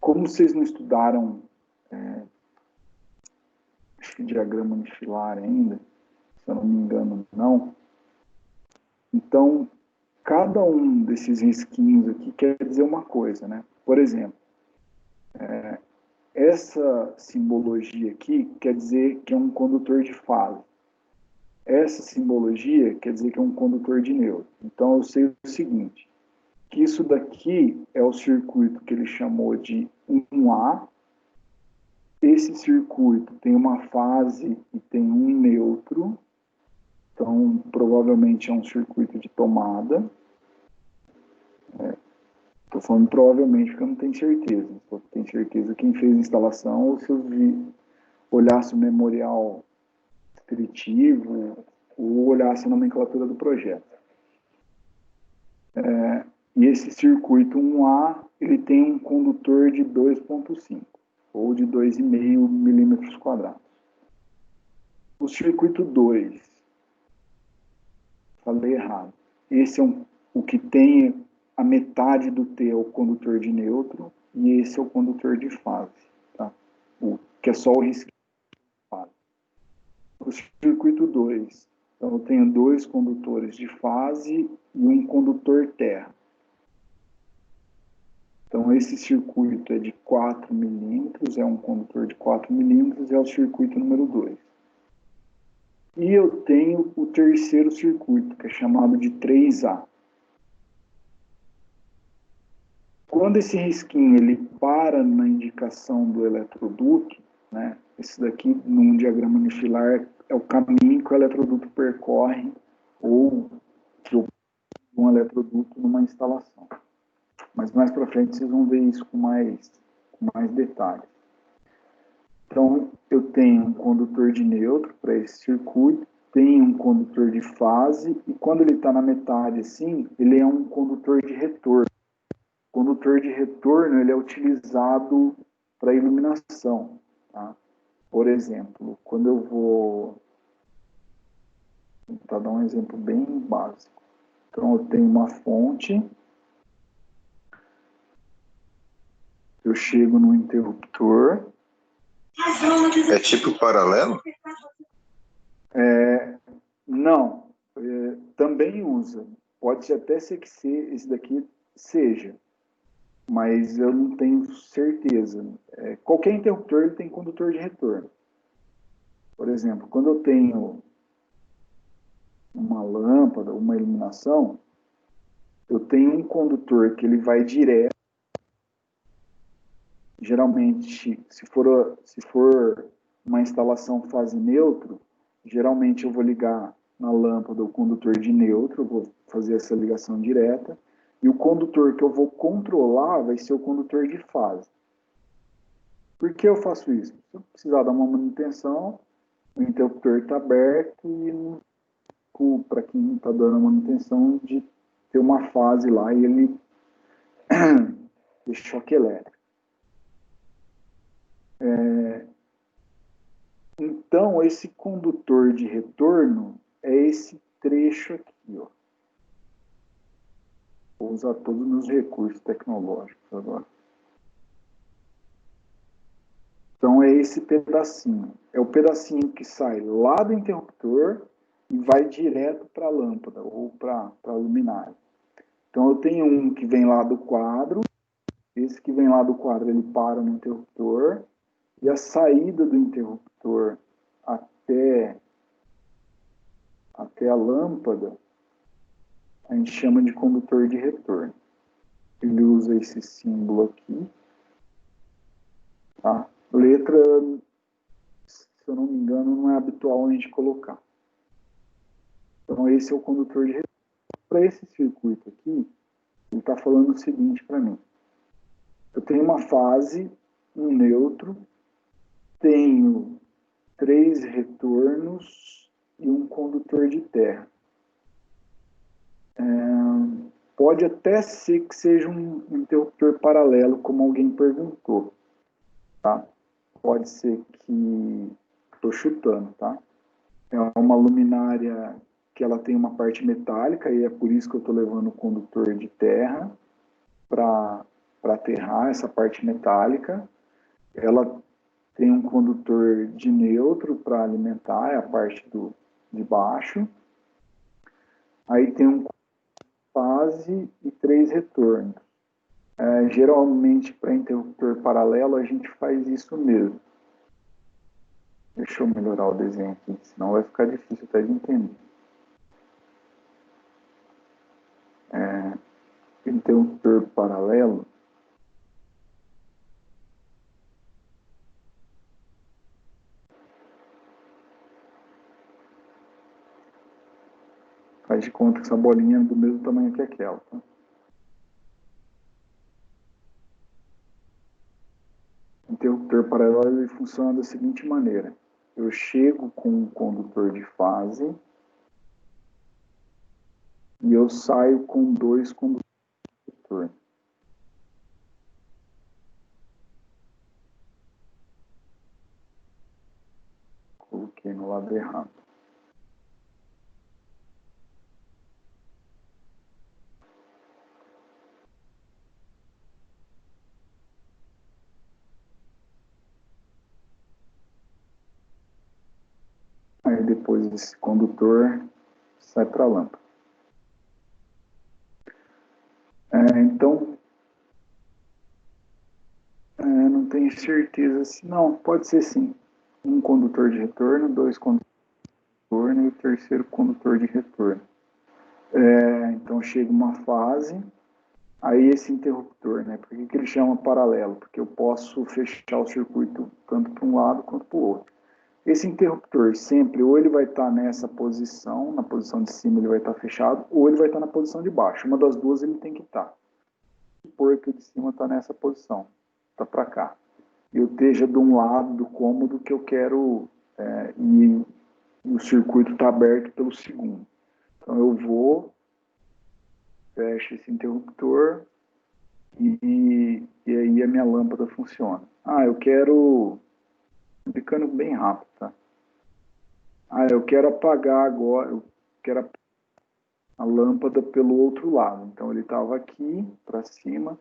Como vocês não estudaram acho que diagrama unifilar ainda, se eu não me engano, não. Então, cada um desses risquinhos aqui quer dizer uma coisa, né? Por exemplo, essa simbologia aqui quer dizer que é um condutor de fase. Essa simbologia quer dizer que é um condutor de nêutron. Então, eu sei o seguinte, que isso daqui é o circuito que ele chamou de 1A. Esse circuito tem uma fase e tem um nêutron. Então, provavelmente é um circuito de tomada. Estou falando provavelmente porque eu não tenho certeza. Só tenho certeza quem fez a instalação ou se eu olhasse o memorial descritivo ou olhasse a nomenclatura do projeto. E esse circuito 1A, ele tem um condutor de 2,5 ou de 2,5 milímetros quadrados. O circuito 2, falei errado. Esse é o que tem a metade do T é o condutor de nêutron e esse é o condutor de fase. Tá? Que é só o risquinho de fase. o circuito 2. Então, eu tenho 2 condutores de fase e um condutor terra. Então, esse circuito é de 4 milímetros, é um condutor de 4 milímetros, é o circuito número 2. E eu tenho o terceiro circuito, que é chamado de 3A. Quando esse risquinho ele para na indicação do eletroduto, né, esse daqui, num diagrama unifilar, é o caminho que o eletroduto percorre ou que um eletroduto numa instalação. Mas mais para frente vocês vão ver isso com mais detalhes. Então, eu tenho um condutor de neutro para esse circuito, tenho um condutor de fase, e quando ele está na metade assim, ele é um condutor de retorno. O condutor de retorno ele é utilizado para iluminação. Tá? Por exemplo, quando eu vou tentar dar um exemplo bem básico. Então, eu tenho uma fonte, eu chego no interruptor. É tipo paralelo? Não, também usa. Pode até ser que esse daqui seja, mas eu não tenho certeza. Qualquer interruptor ele tem condutor de retorno. Por exemplo, quando eu tenho uma lâmpada, uma iluminação, eu tenho um condutor que ele vai direto. Geralmente, se for uma instalação fase neutro, geralmente eu vou ligar na lâmpada o condutor de neutro, eu vou fazer essa ligação direta, e o condutor que eu vou controlar vai ser o condutor de fase. Por que eu faço isso? Se eu precisar dar uma manutenção, o interruptor está aberto e para quem está dando a manutenção de ter uma fase lá e ele de choque elétrico. Então, esse condutor de retorno é esse trecho aqui, ó. Vou usar todos os meus recursos tecnológicos agora. Então, é esse pedacinho. É o pedacinho que sai lá do interruptor e vai direto para a lâmpada ou para a luminária. Então, eu tenho um que vem lá do quadro. Esse que vem lá do quadro, ele para no interruptor. E a saída do interruptor até a lâmpada, a gente chama de condutor de retorno. Ele usa esse símbolo aqui. Tá? Letra, se eu não me engano, não é habitual a gente colocar. Então, esse é o condutor de retorno. Para esse circuito aqui, ele está falando o seguinte para mim. Eu tenho uma fase, um neutro, tenho 3 retornos e um condutor de terra. Pode até ser que seja um interruptor paralelo, como alguém perguntou. Tá? Pode ser que... Estou chutando, tá? É uma luminária que ela tem uma parte metálica e é por isso que eu estou levando o condutor de terra para aterrar essa parte metálica. Ela tem um condutor de neutro para alimentar, é a parte de baixo. Aí tem um fase e 3 retornos. Geralmente, para interruptor paralelo, a gente faz isso mesmo. Deixa eu melhorar o desenho aqui, senão vai ficar difícil até de entender. Interruptor paralelo. Faz de conta que essa bolinha é do mesmo tamanho que aquela. Tá? O interruptor paralelo ele funciona da seguinte maneira. Eu chego com um condutor de fase e eu saio com 2 condutores de retorno. Coloquei no lado errado. depois esse condutor sai para a lâmpada. Então, não tenho certeza se... Não, pode ser sim. Um condutor de retorno, dois condutores de retorno e o terceiro condutor de retorno. Então, chega uma fase, aí esse interruptor, né? Por que ele chama paralelo? Porque eu posso fechar o circuito tanto para um lado quanto para o outro. Esse interruptor sempre, ou ele vai estar nessa posição, na posição de cima ele vai estar fechado, ou ele vai estar na posição de baixo. Uma das duas ele tem que estar. Supor que o de cima está nessa posição, está para cá. Eu esteja de um lado do cômodo que eu quero e o circuito está aberto pelo segundo. Então eu vou, fecho esse interruptor e aí a minha lâmpada funciona. Eu quero, explicando bem rápido, tá? Eu quero apagar agora, eu quero a lâmpada pelo outro lado. Então ele estava aqui para cima,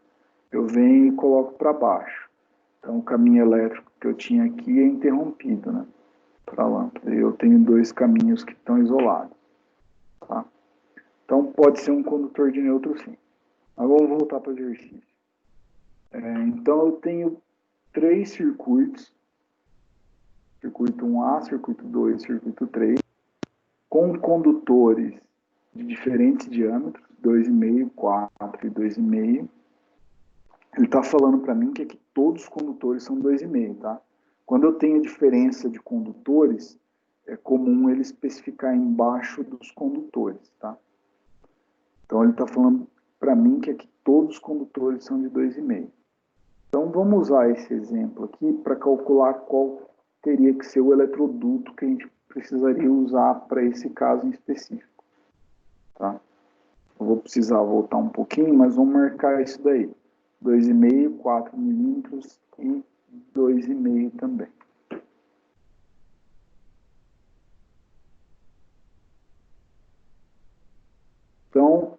eu venho e coloco para baixo. Então o caminho elétrico que eu tinha aqui é interrompido, né? Para a lâmpada. Eu tenho dois caminhos que estão isolados. Tá? Então pode ser um condutor de neutro sim. Mas vamos voltar para o exercício. Então eu tenho 3 circuitos. Circuito 1A, circuito 2, circuito 3, com condutores de diferentes diâmetros, 2,5, 4 e 2,5. Ele está falando para mim que aqui todos os condutores são 2,5, tá? Quando eu tenho diferença de condutores, é comum ele especificar embaixo dos condutores, tá? Então ele está falando para mim que aqui todos os condutores são de 2,5. Então vamos usar esse exemplo aqui para calcular qual teria que ser o eletroduto que a gente precisaria usar para esse caso em específico. Tá? Eu vou precisar voltar um pouquinho, mas vamos marcar isso daí. 2,5, 4 milímetros e 2,5 também. Então,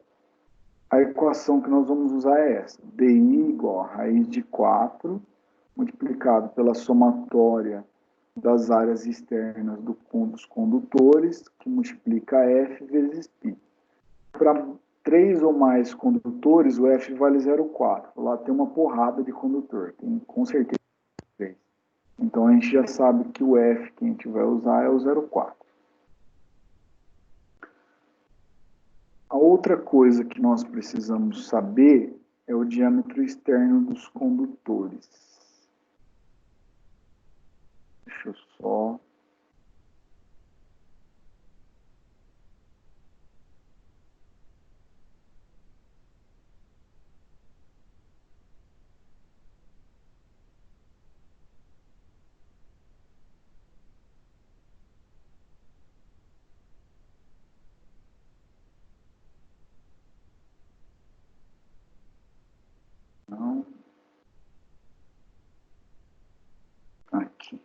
a equação que nós vamos usar é essa. DI igual a raiz de 4 multiplicado pela somatória das áreas externas dos condutores, que multiplica F vezes π. Para 3 ou mais condutores, o F vale 0,4. Lá tem uma porrada de condutor, tem com certeza 3. Então a gente já sabe que o F que a gente vai usar é o 0,4. A outra coisa que nós precisamos saber é o diâmetro externo dos condutores. Deixa eu só... Não. Aqui.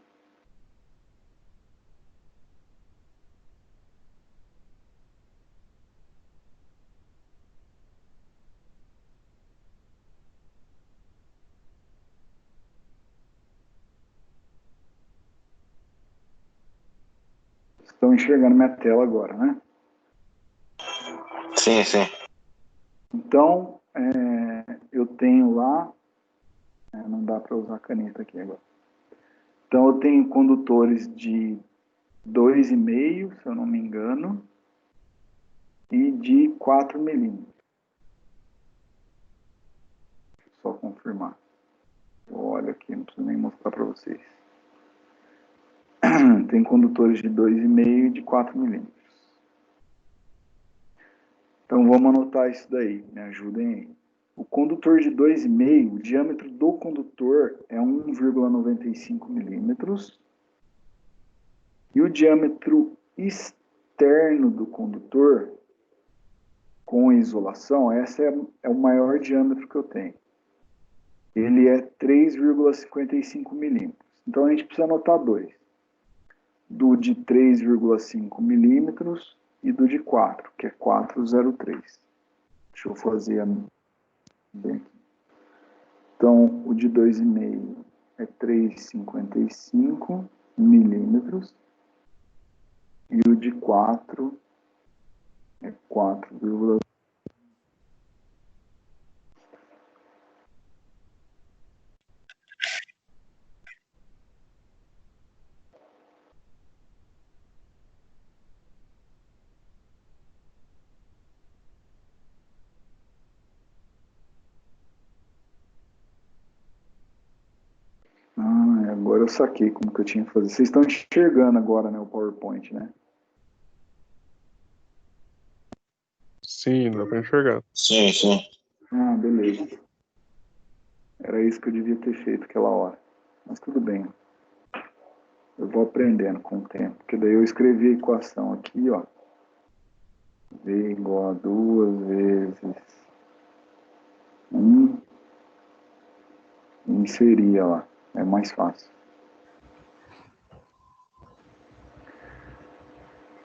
Estão enxergando minha tela agora, né? Sim, sim. Então, eu tenho lá... não dá para usar caneta aqui agora. Então, eu tenho condutores de 2,5, se eu não me engano, e de 4 milímetros. Só confirmar. Olha aqui, não preciso nem mostrar para vocês. Tem condutores de 2,5 e de 4 milímetros. Então, vamos anotar isso daí, me ajudem aí. O condutor de 2,5, o diâmetro do condutor é 1,95 milímetros. E o diâmetro externo do condutor, com isolação, esse é o maior diâmetro que eu tenho. Ele é 3,55 milímetros. Então, a gente precisa anotar dois. Do de 3,5 milímetros e do de 4, que é 4,03. Deixa eu fazer bem aqui. Então, o de 2,5 é 3,55 milímetros. e o de 4 é 4,2. Agora eu saquei como que eu tinha que fazer. Vocês estão enxergando agora, né, o PowerPoint, né? Sim, dá pra enxergar. Sim, sim. Ah, beleza. Era isso que eu devia ter feito aquela hora. Mas tudo bem. Eu vou aprendendo com o tempo. Porque daí eu escrevi a equação aqui, ó. V igual a 2 vezes 1. E inseria lá. É mais fácil.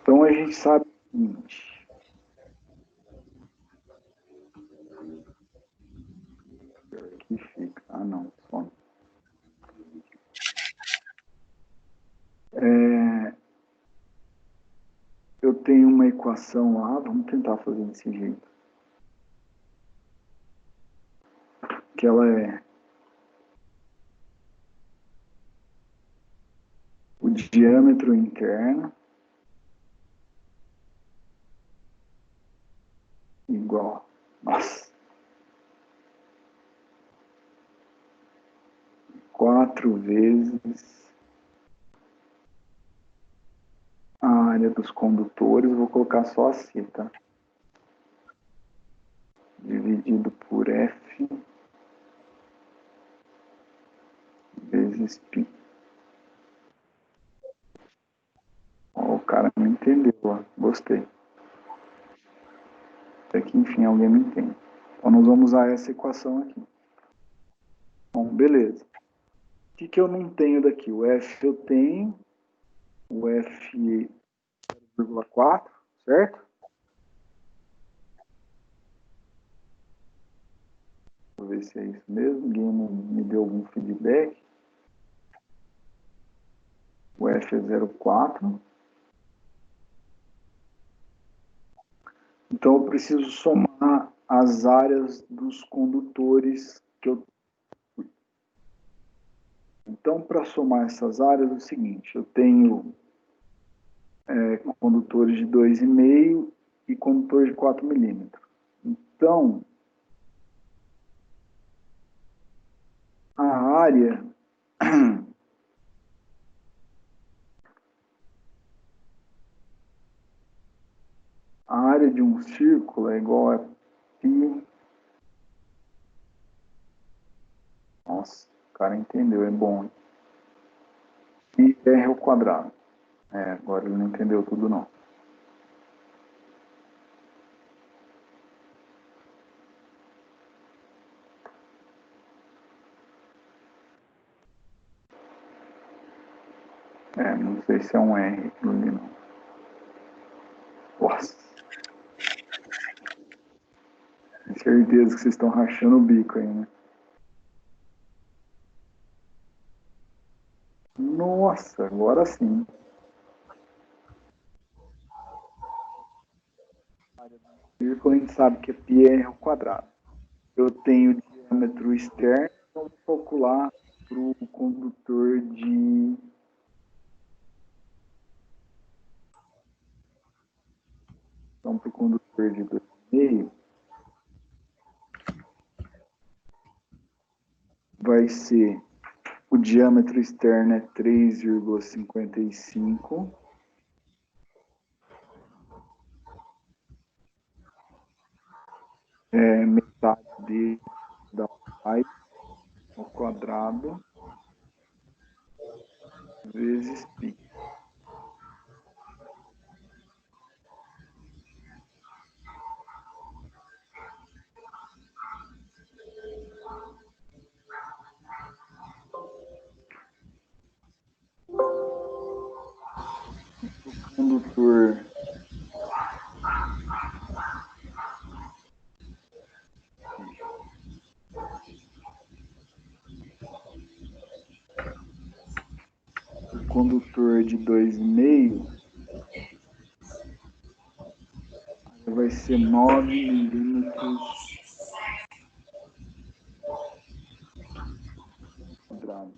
Então a gente sabe o seguinte. Aqui fica. Ah, não. Só. Eu tenho uma equação lá. Vamos tentar fazer desse jeito. Que ela é o diâmetro interno igual. Nossa. 4 vezes a área dos condutores, vou colocar só assim, tá? Dividido por F vezes π. Ó, o cara me entendeu, ó. Gostei. Até que enfim alguém me entende. Então nós vamos usar essa equação aqui. Bom, beleza. O que eu não tenho daqui? O F eu tenho, o F 0,4, certo? Vou ver se é isso mesmo. Ninguém me deu algum feedback. O F é 0,4. Então eu preciso somar as áreas dos condutores que eu. Então, para somar essas áreas, é o seguinte: eu tenho condutores de 2,5 e condutores de 4 milímetros. Então, a área de um círculo é igual a π. Nossa, o cara entendeu, é bom, hein? Pi r ao quadrado. Agora ele não entendeu tudo, não. Não sei se é um R aquilo ali, não. Nossa. Tenho certeza que vocês estão rachando o bico aí, né? Nossa, agora sim. Círculo a gente sabe que é πr ao quadrado. Eu tenho diâmetro externo, então vou calcular para o condutor de. Então, para o condutor de 2,5, vai ser. O diâmetro externo é 3,55. Metade dele dá pi ao quadrado vezes π. Condutor de 2,5, vai ser 9 milímetros quadrados.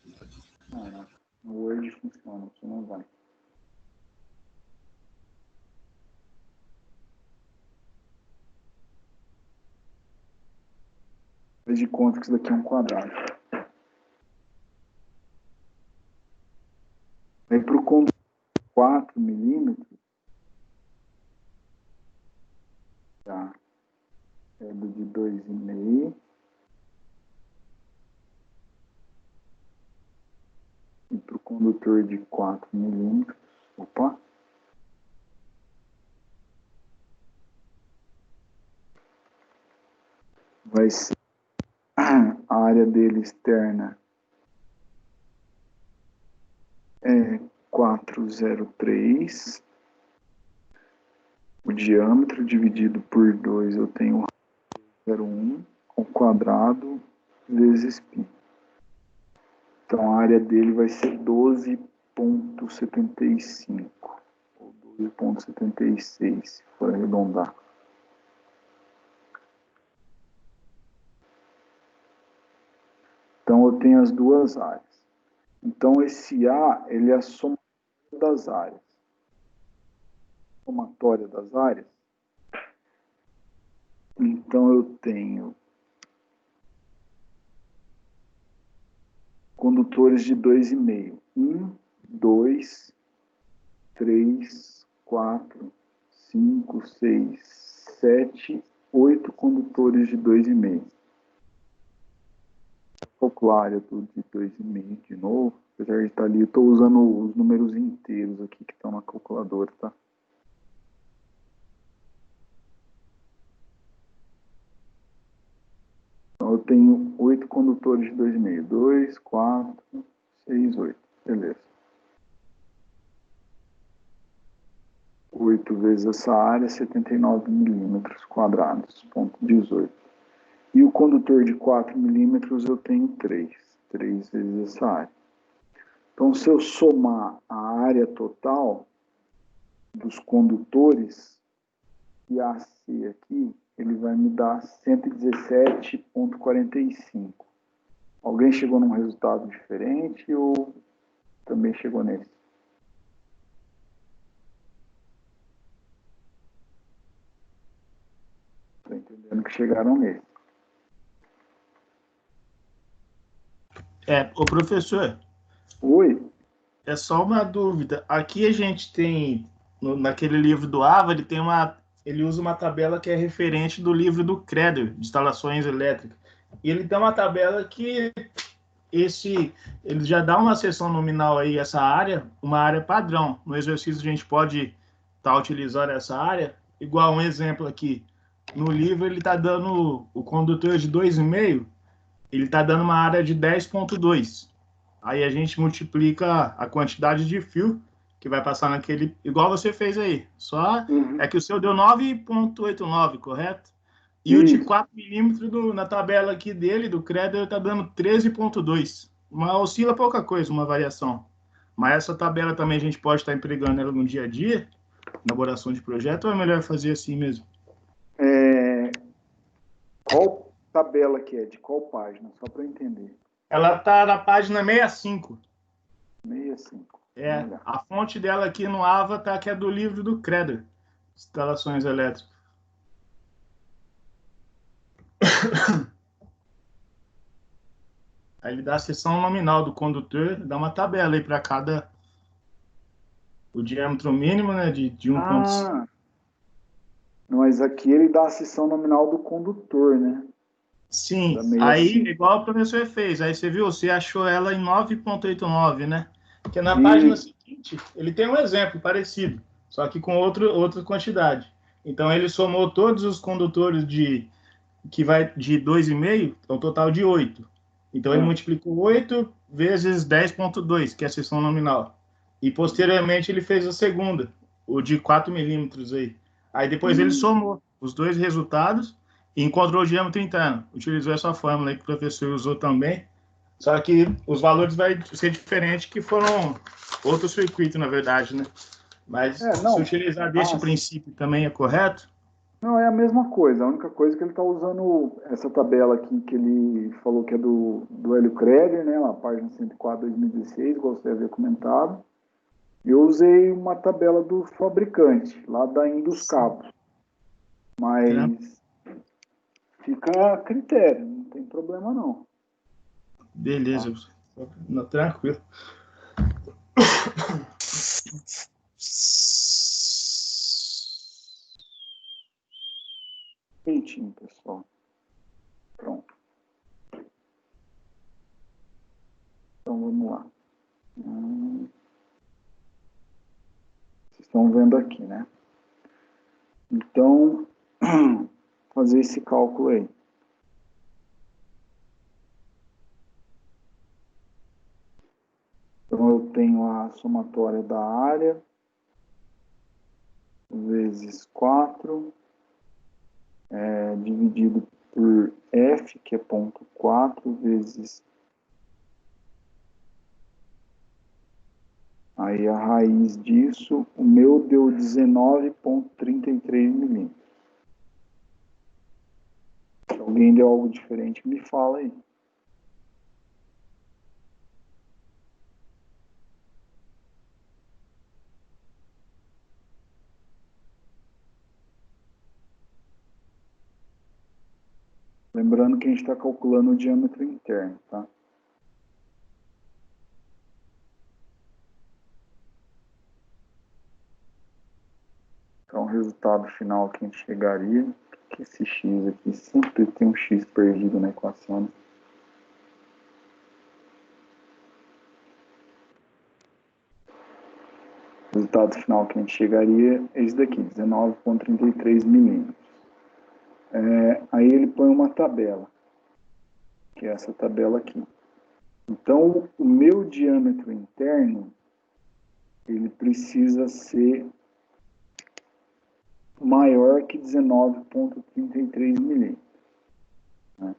Caraca, no Word funciona, aqui não vai. Faz de conta que isso daqui é um quadrado. Aí para o condutor 4 milímetros, tá? É do de 2,5. E para o condutor de 4 milímetros, opa, vai ser a área dele externa é 403. O diâmetro dividido por 2 eu tenho 0,1 ao quadrado vezes π. Então a área dele vai ser 12,75 ou 12,76, se for arredondar. Então eu tenho as duas áreas. Então esse A, ele é a somatória das áreas. Somatória das áreas. Então eu tenho condutores de 2,5. 1, 2, 3, 4, 5, 6, 7, 8 condutores de 2,5. Calcular a área do de 2,5 de novo. Apesar de estar ali, eu estou usando os números inteiros aqui que estão na calculadora, tá? Então eu tenho 8 condutores de 2,5. 2, 4, 6, 8. Beleza. 8 vezes essa área, 79 milímetros quadrados, ponto 18. E o condutor de 4 milímetros eu tenho 3. 3 vezes essa área. Então, se eu somar a área total dos condutores e AC aqui, ele vai me dar 117,45. Alguém chegou num resultado diferente ou também chegou nesse? Estou entendendo que chegaram nesse. Ô professor, Oi? é só uma dúvida. Aqui a gente tem, naquele livro do AVA, ele usa uma tabela que é referente do livro do CREDER, de instalações elétricas. E ele tem uma tabela que ele já dá uma seção nominal aí, essa área, uma área padrão. No exercício a gente pode estar utilizando essa área, igual um exemplo aqui. No livro ele está dando o condutor de 2,5, ele está dando uma área de 10,2. Aí a gente multiplica a quantidade de fio que vai passar naquele, igual você fez aí. Só é que o seu deu 9,89, correto? E o de 4 milímetros na tabela aqui dele, do CREDER, está dando 13,2. Oscila pouca coisa, uma variação. Mas essa tabela também a gente pode estar empregando ela no dia a dia, elaboração de projeto, ou é melhor fazer assim mesmo? Qual tabela que é? De qual página? Só para eu entender. Ela está na página 65. 65. A fonte dela aqui no AVA que é do livro do CREDER, instalações elétricas. Aí ele dá a seção nominal do condutor, dá uma tabela aí para cada, o diâmetro mínimo, né, de 1,5. Mas aqui ele dá a seção nominal do condutor, né? Sim, aí igual o professor fez, aí você viu, você achou ela em 9,89, né? Porque na página seguinte, ele tem um exemplo parecido, só que com outra quantidade. Então ele somou todos os condutores que vai de 2,5, é um total de 8. Então ele multiplicou 8 vezes 10,2, que é a seção nominal. E posteriormente ele fez a segunda, o de 4 milímetros aí. Aí depois ele somou os dois resultados e encontrou o diâmetro interno. Utilizou essa fórmula aí que o professor usou também. Só que os valores vai ser diferentes, que foram outro circuito, na verdade, né? Mas se utilizar desse princípio também é correto? Não, é a mesma coisa. A única coisa é que ele está usando essa tabela aqui que ele falou que é do Hélio Creder, né? Na página 104, 2016, igual você havia comentado. Eu usei uma tabela do fabricante, lá da Indus Cabos. Mas fica a critério, não tem problema não. Beleza. Não, tranquilo. Feitinho, pessoal. Pronto. Então vamos lá. Vocês estão vendo aqui, né? Então, fazer esse cálculo aí. Então, eu tenho a somatória da área vezes 4, dividido por F, que é ponto 4, vezes... Aí, a raiz disso, o meu deu 19,33 milímetros. Se alguém deu algo diferente, me fala aí. Lembrando que a gente está calculando o diâmetro interno, tá? Então, o resultado final que a gente chegaria, que esse x aqui, sempre tem um x perdido na equação, né? O resultado final que a gente chegaria é esse daqui, 19,33 milímetros. Aí ele põe uma tabela, que é essa tabela aqui. Então, o meu diâmetro interno, ele precisa ser maior que 19,33 milímetros. Né?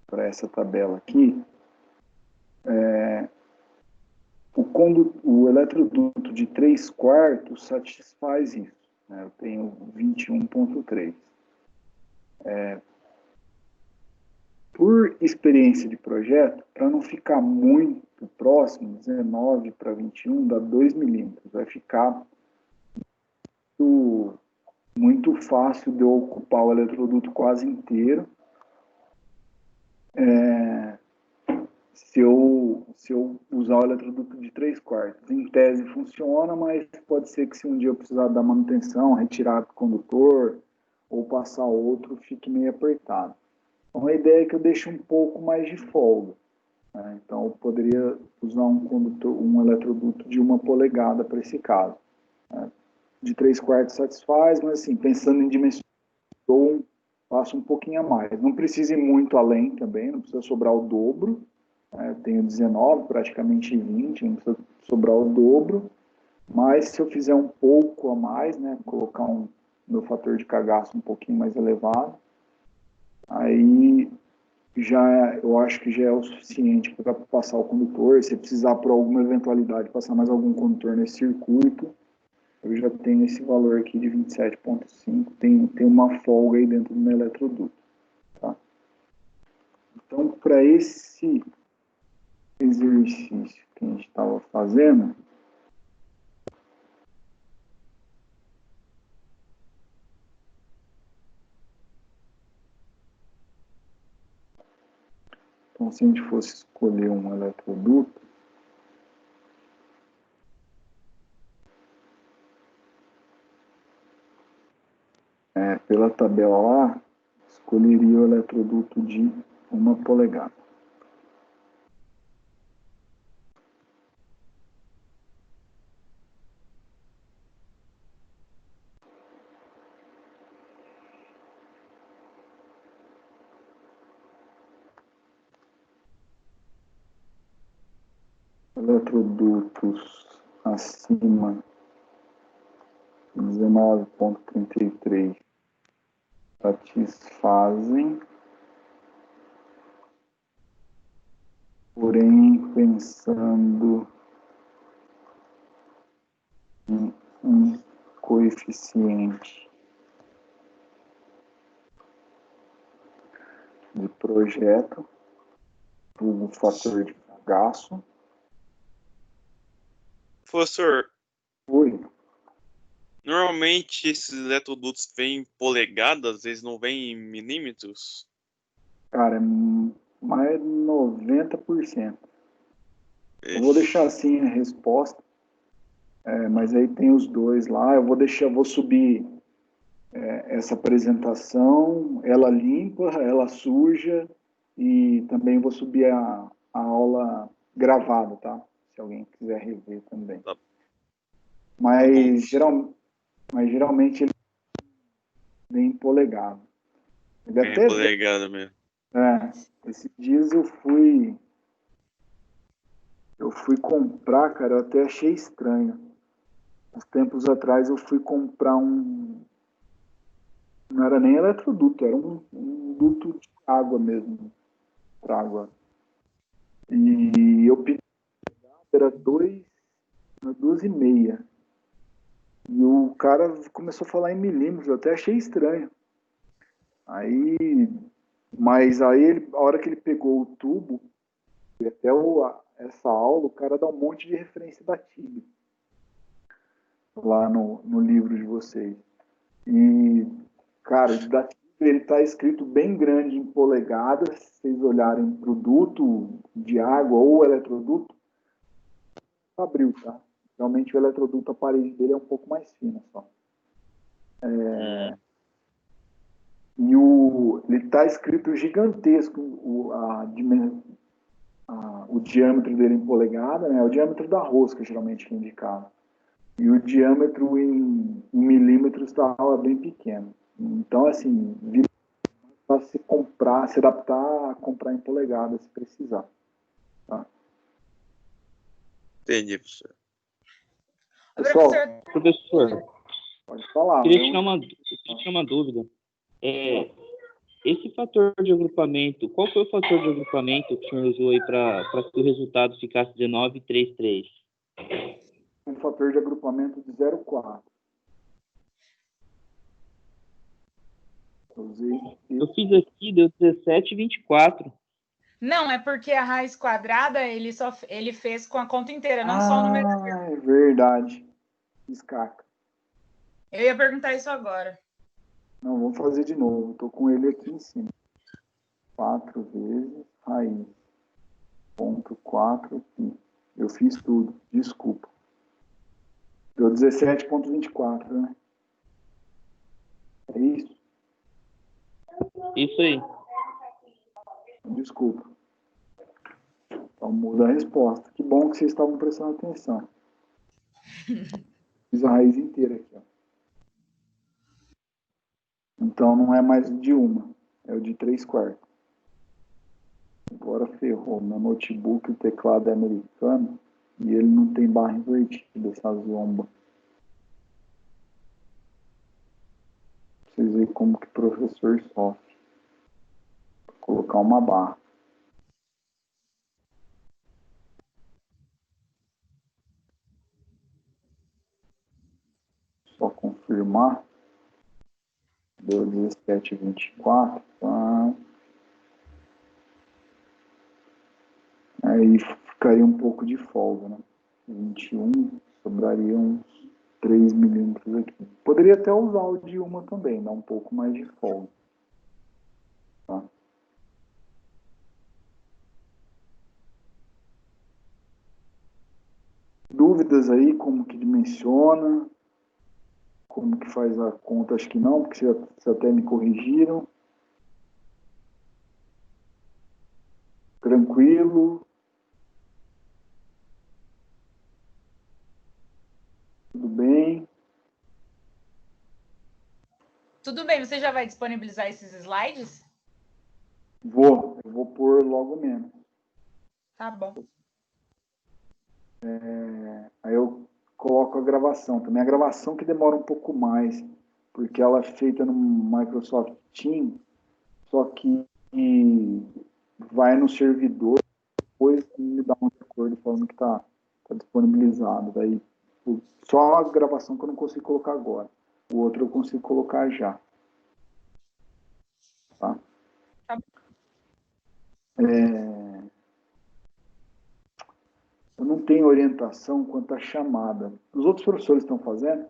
Para essa tabela aqui, o eletroduto de 3/4 satisfaz isso. Né? Eu tenho 21,3. Por experiência de projeto, para não ficar muito próximo, 19 para 21 dá 2 milímetros. Vai ficar muito fácil de eu ocupar o eletroduto quase inteiro. Se eu usar o eletroduto de 3/4. Em tese funciona, mas pode ser que se um dia eu precisar dar manutenção, retirar o condutor ou passar outro, fique meio apertado. Então a ideia é que eu deixe um pouco mais de folga. Né? Então eu poderia usar um eletroduto de 1 polegada para esse caso. Né? De 3/4 satisfaz, mas assim, pensando em dimensões, eu passo um pouquinho a mais. Não precisa ir muito além também, não precisa sobrar o dobro. Eu tenho 19, praticamente 20, não precisa sobrar o dobro, mas se eu fizer um pouco a mais, né, colocar meu fator de cagaço um pouquinho mais elevado, aí eu acho que já é o suficiente para passar o condutor. Se precisar por alguma eventualidade passar mais algum condutor nesse circuito, eu já tenho esse valor aqui de 27,5, tem uma folga aí dentro do meu eletroduto. Tá? Então, para esse exercício que a gente estava fazendo, então se a gente fosse escolher um eletroduto, pela tabela lá, escolheria o eletroduto de 1 polegada. Eletrodutos acima de 19,33 satisfazem, porém pensando em um coeficiente de projeto, o fator de gasto. Professor, Oi. normalmente esses eletrodutos vêm em polegadas, eles não vêm em milímetros? Cara, é mais de 90%. Eu vou deixar assim a resposta, mas aí tem os dois lá. Eu vou subir essa apresentação, ela limpa, ela suja, e também vou subir a aula gravada, tá? Se alguém quiser rever também. Tá. Mas geralmente ele vem polegado. Ele Vem até em polegada mesmo. esses dias eu fui comprar, cara, eu até achei estranho. Uns tempos atrás eu fui comprar não era nem eletroduto, era um duto de água mesmo, para água. E eu pedi, era 2,5. E o cara começou a falar em milímetros, eu até achei estranho. Mas aí, a hora que ele pegou o tubo, e até essa aula, o cara dá um monte de referência da TIB lá no livro de vocês. E, cara, ele está escrito bem grande em polegadas. Se vocês olharem produto de água ou eletroduto, abriu, tá? Realmente o eletroduto, a parede dele é um pouco mais fina só. E ele está escrito gigantesco, o diâmetro dele em polegada, né? O diâmetro da rosca, geralmente, que é indicado. E o diâmetro em milímetros está bem pequeno. Então, assim, para se adaptar a comprar em polegada, se precisar. Tá? Entendi, professor. Pessoal, Professor, pode falar. queria tirar uma dúvida. Esse fator de agrupamento, qual foi o fator de agrupamento que o senhor usou aí para que o resultado ficasse 19,33? Um fator de agrupamento de 0,4. Eu fiz aqui, deu 17,24. Não, é porque a raiz quadrada ele fez com a conta inteira, não só o número. É verdade. Escaca. Eu ia perguntar isso agora. Não, vamos fazer de novo. Estou com ele aqui em cima. 4 vezes raiz. Ponto 4 pi. Eu fiz tudo. Desculpa. Deu 17,24, né? É isso? Isso aí. Desculpa. Então muda a resposta. Que bom que vocês estavam prestando atenção. Fiz a raiz inteira aqui, ó. Então não é mais de uma, é o de 3/4. Agora ferrou. Meu notebook, o teclado é americano e ele não tem barra invertida, essa zomba. Vocês veem como que o professor sofre. Vou colocar uma barra. Só confirmar. Deu 17,24. Tá. Aí ficaria um pouco de folga, né? 21, sobraria uns 3 milímetros aqui. Poderia até usar o de uma também, dar um pouco mais de folga. Tá? Dúvidas aí, como que dimensiona? Como que faz a conta? Acho que não, porque vocês até me corrigiram. Tranquilo. Tudo bem. Tudo bem, você já vai disponibilizar esses slides? Eu vou pôr logo menos. Tá bom. Aí eu coloco a gravação também. A gravação que demora um pouco mais, porque ela é feita no Microsoft Teams, só que vai no servidor, depois me dá um acordo falando que tá disponibilizado. Daí, só a gravação que eu não consigo colocar agora. O outro eu consigo colocar já. Tá? Tá. Eu não tenho orientação quanto à chamada. Os outros professores estão fazendo?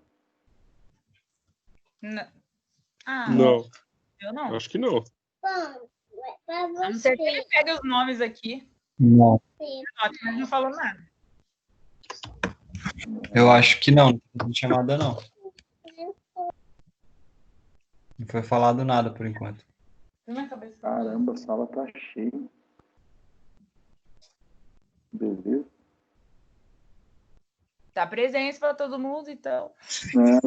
Não, Eu não. acho que não. A não ser que ele pegue os nomes aqui. Não. Mas não falou nada. Eu acho que não tem chamada não. Não foi falado nada por enquanto. Caramba, a sala tá cheia. Beleza. Dá presença para todo mundo, então.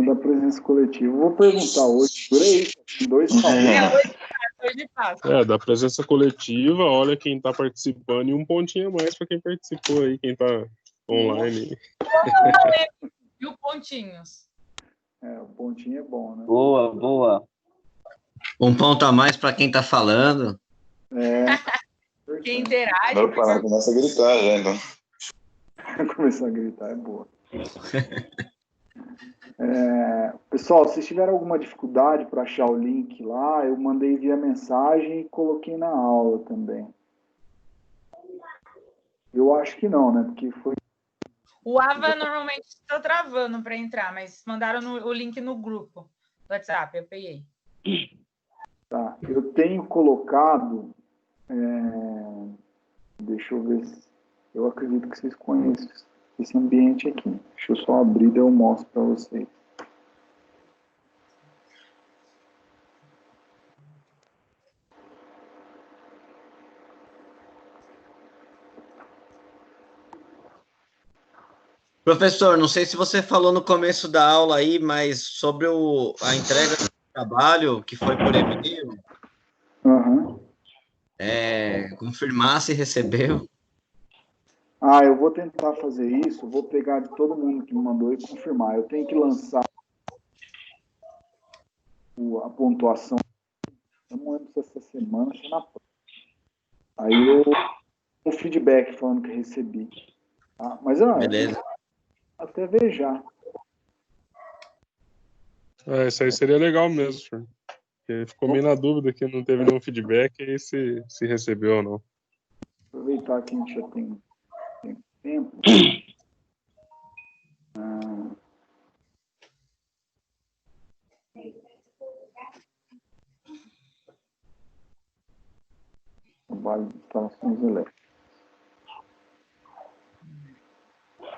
Da presença coletiva. Vou perguntar hoje. Por aí, tem 2 falas. Hoje passa. Da presença coletiva, olha quem tá participando e um pontinho a mais para quem participou aí, quem tá online. E o pontinhos? O pontinho é bom, né? Boa, boa. Um ponto a mais para quem tá falando. Quem interage. Opa, começa a gritar já, então. Começar a gritar é boa. Pessoal, se tiveram alguma dificuldade para achar o link lá, eu mandei via mensagem e coloquei na aula também. Eu acho que não, né? Porque foi... O Ava normalmente está travando para entrar, mas mandaram o link no grupo do WhatsApp, eu peguei. Tá, eu tenho colocado... Deixa eu ver se... Eu acredito que vocês conhecem esse ambiente aqui. Deixa eu só abrir e eu mostro para vocês. Professor, não sei se você falou no começo da aula aí, mas sobre a entrega do trabalho que foi por e-mail, confirmar se recebeu. Eu vou tentar fazer isso, vou pegar de todo mundo que me mandou e confirmar. Eu tenho que lançar a pontuação. Eu não lembro se essa semana ou na próxima. Aí eu o feedback falando que recebi. Tá? Mas beleza. Até ver já. Isso aí seria legal mesmo, senhor. Porque ficou meio na dúvida que não teve nenhum feedback aí se recebeu ou não. Aproveitar que a gente já tem tempo. Trabalho de instalações elétricas.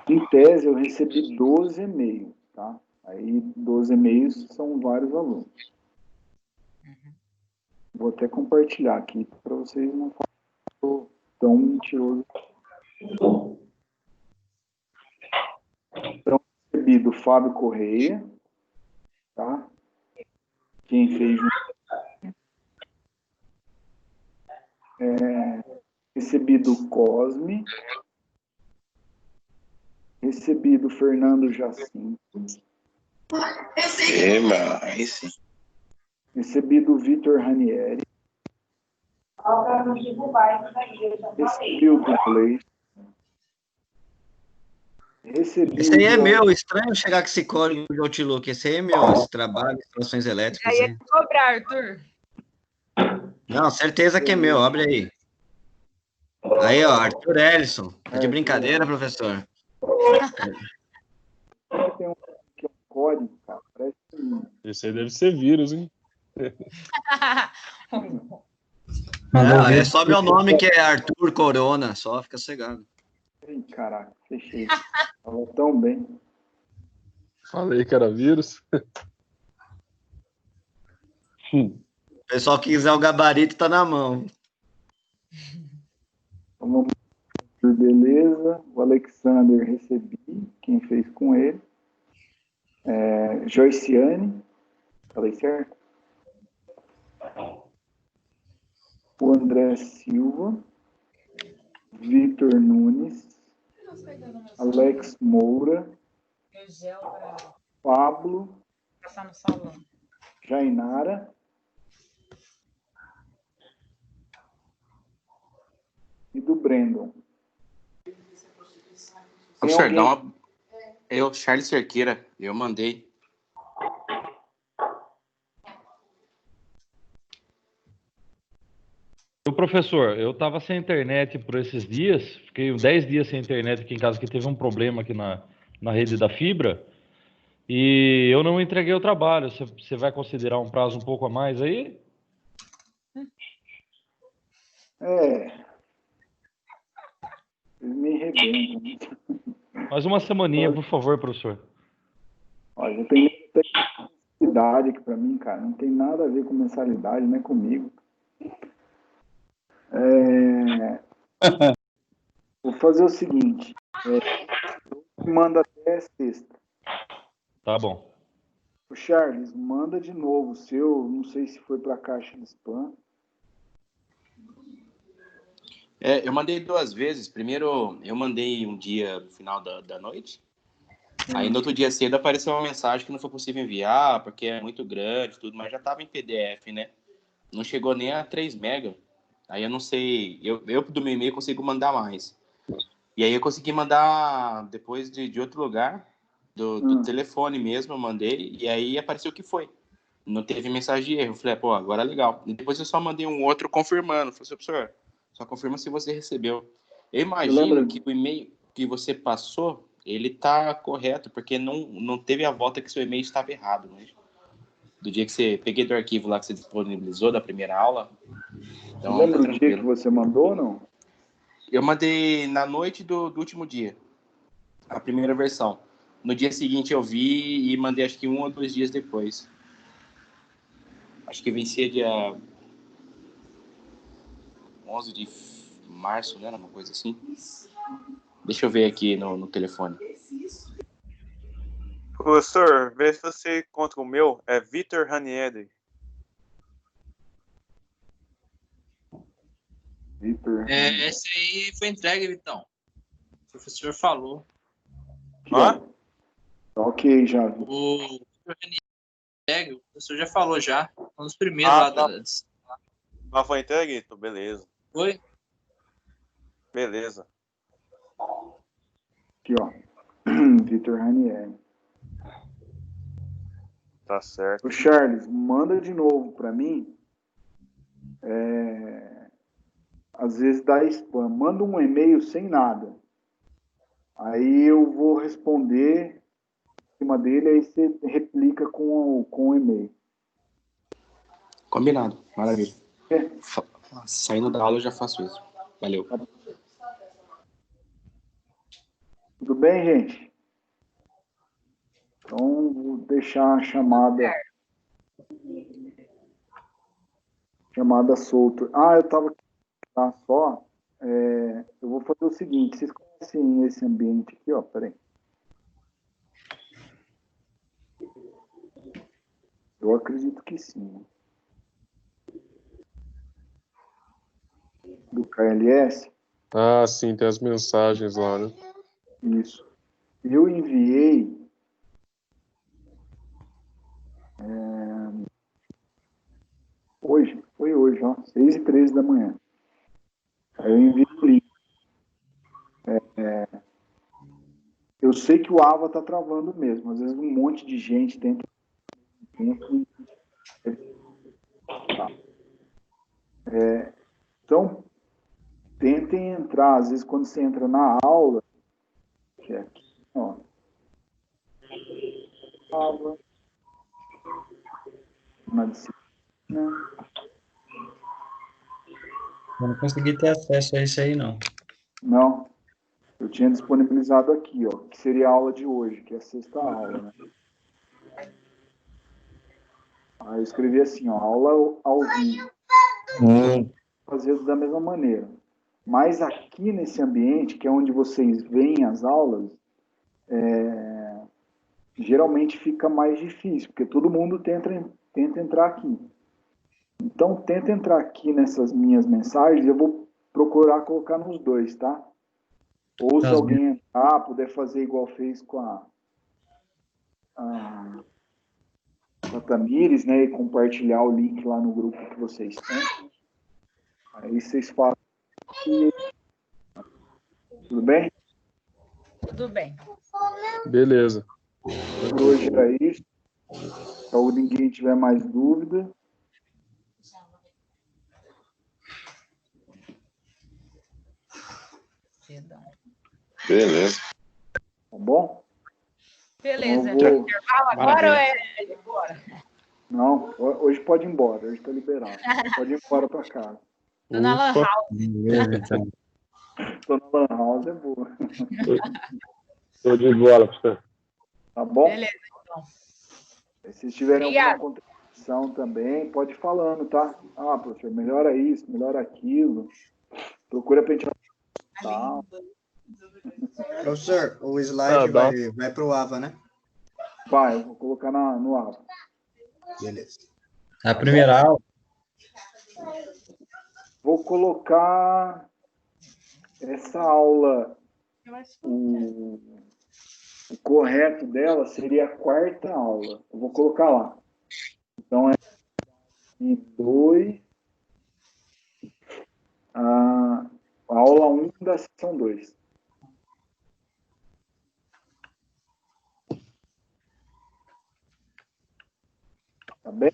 Em tese, eu recebi 12 e-mails, tá? Aí, 12 e-mails são vários alunos. Vou até compartilhar aqui para vocês não falarem tão mentiroso. Então, recebi do Fábio Correia, tá? Quem fez recebi do Cosme, recebi do Fernando Jacinto, recebi do Vitor Ranieri, recebi o do Cleiton, recebi Esse aí é meu, estranho chegar com esse código de Outlook, esse aí é meu, esse trabalho, instalações elétricas. Aí é cobrar, Arthur. Não, certeza que é meu, abre aí. Aí, ó, Arthur Ellison. Tá de brincadeira, professor? Tem um que é um código, cara, parece que... Esse aí deve ser vírus, hein? É só meu nome que é Arthur Corona, só fica cegado. Ih, caraca, fechei. Falou tão bem. Falei que era vírus. O pessoal que quiser o gabarito tá na mão. Vamos, beleza. O Alexander recebi, quem fez com ele. Joiciane, falei certo? O André Silva, Vitor Nunes, Alex Moura, Pablo, Jainara, e do Brandon. Professor, dá uma... Eu, Charles Cerqueira, eu mandei. Ô, professor, eu estava sem internet por esses dias, fiquei 10 dias sem internet aqui em casa, que teve um problema aqui na rede da fibra, e eu não entreguei o trabalho. Você vai considerar um prazo um pouco a mais aí? Eles me arrebentam. Mais uma semaninha, por favor, professor. Olha, eu tenho mensalidade aqui para mim, cara. Não tem nada a ver com mensalidade, não é comigo. Vou fazer o seguinte. Manda até sexta. Tá bom. O Charles, manda de novo o seu. Não sei se foi para a caixa de spam. Eu mandei 2 vezes. Primeiro, eu mandei um dia no final da noite. Aí, no outro dia cedo, apareceu uma mensagem que não foi possível enviar, porque é muito grande, tudo, mas já estava em PDF, né? Não chegou nem a 3 MB. Aí eu não sei, eu do meu e-mail consigo mandar mais. E aí eu consegui mandar depois de outro lugar, do telefone mesmo, eu mandei, e aí apareceu que foi. Não teve mensagem de erro. Eu falei, pô, agora é legal. E depois eu só mandei um outro confirmando. Falei, professor, só confirma se você recebeu. Eu imagino que o e-mail que você passou, ele tá correto, porque não teve a volta que seu e-mail estava errado, né? Do dia que você... Peguei do arquivo lá que você disponibilizou da primeira aula. Então, Lembra tá o dia que você mandou ou não? Eu mandei na noite do último dia, a primeira versão. No dia seguinte eu vi e mandei acho que 1 ou 2 dias depois. Acho que vencia dia 11 de março, né? Uma coisa assim. Deixa eu ver aqui no telefone. Professor, vê se você encontra o meu. É Vitor Ranieri. Esse aí foi entregue, Vitão. O professor falou. Tá ok, já. O professor já falou já. Um dos primeiros lá Ah, foi entregue? Então, beleza. Foi? Beleza. Aqui, ó. Vitor Ranieri. Tá certo. O Charles, manda de novo para mim. Às vezes dá spam. Manda um e-mail sem nada. Aí eu vou responder em cima dele, aí você replica com o e-mail. Combinado, maravilha. Saindo da aula eu já faço isso. Valeu. Tudo bem, gente? Então, vou deixar a chamada solta. Eu estava aqui só. Eu vou fazer o seguinte. Vocês conhecem esse ambiente aqui, ó? Peraí. Eu acredito que sim. Do KLS? Ah, sim, tem as mensagens lá, né? Isso. Eu enviei foi hoje, ó, 6h13 da manhã. Aí eu enviei o link. Eu sei que o AVA tá travando mesmo. Às vezes um monte de gente dentro. Então, tentem entrar. Às vezes, quando você entra na aula, que é aqui, ó. AVA. Na disciplina. Eu não consegui ter acesso a isso aí, não. Não. Eu tinha disponibilizado aqui, ó, que seria a aula de hoje, que é a 6ª aula, né? Aí eu escrevi assim, ó, aula ao vivo. Fazer da mesma maneira. Mas aqui nesse ambiente, que é onde vocês veem as aulas, geralmente fica mais difícil, porque todo mundo tenta entrar aqui. Então, tenta entrar aqui nessas minhas mensagens, eu vou procurar colocar nos dois, tá? Ou se alguém entrar, puder fazer igual fez com a Tamires, né, e compartilhar o link lá no grupo que vocês têm. Aí vocês fazem. Tudo bem? Tudo bem. Beleza. Por hoje era isso. Se ninguém tiver mais dúvida. Cedão. Beleza. Tá bom? Beleza. Então, eu vou- Intervalo agora ou é embora? Não, hoje pode ir embora, hoje tá liberado. Pode ir embora pra casa. Tô na Lan House. Beleza, então. Tô na Lan House, é boa. Tô de bola, professor. Tá bom? Beleza, então. Se tiverem Obrigada. alguma contribuição também, pode ir falando, tá? Ah, professor, melhora isso, melhora aquilo. Procura pra gente... Tá. Professor, o slide dá. vai pro AVA, né? Vai, eu vou colocar no AVA. Beleza. A primeira aula. Vou colocar essa aula, o correto dela seria a quarta aula. Eu vou colocar lá. Então, é 2, a aula 1 da sessão 2. Tá bem?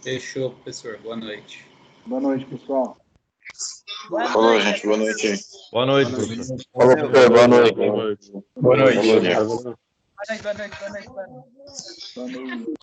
Fechou, professor. Boa noite. Boa noite, pessoal. Falou, gente. Boa noite aí. Boa noite, professor. Falou, professor. Boa noite. Boa noite. Boa noite, boa noite, boa noite. Boa noite.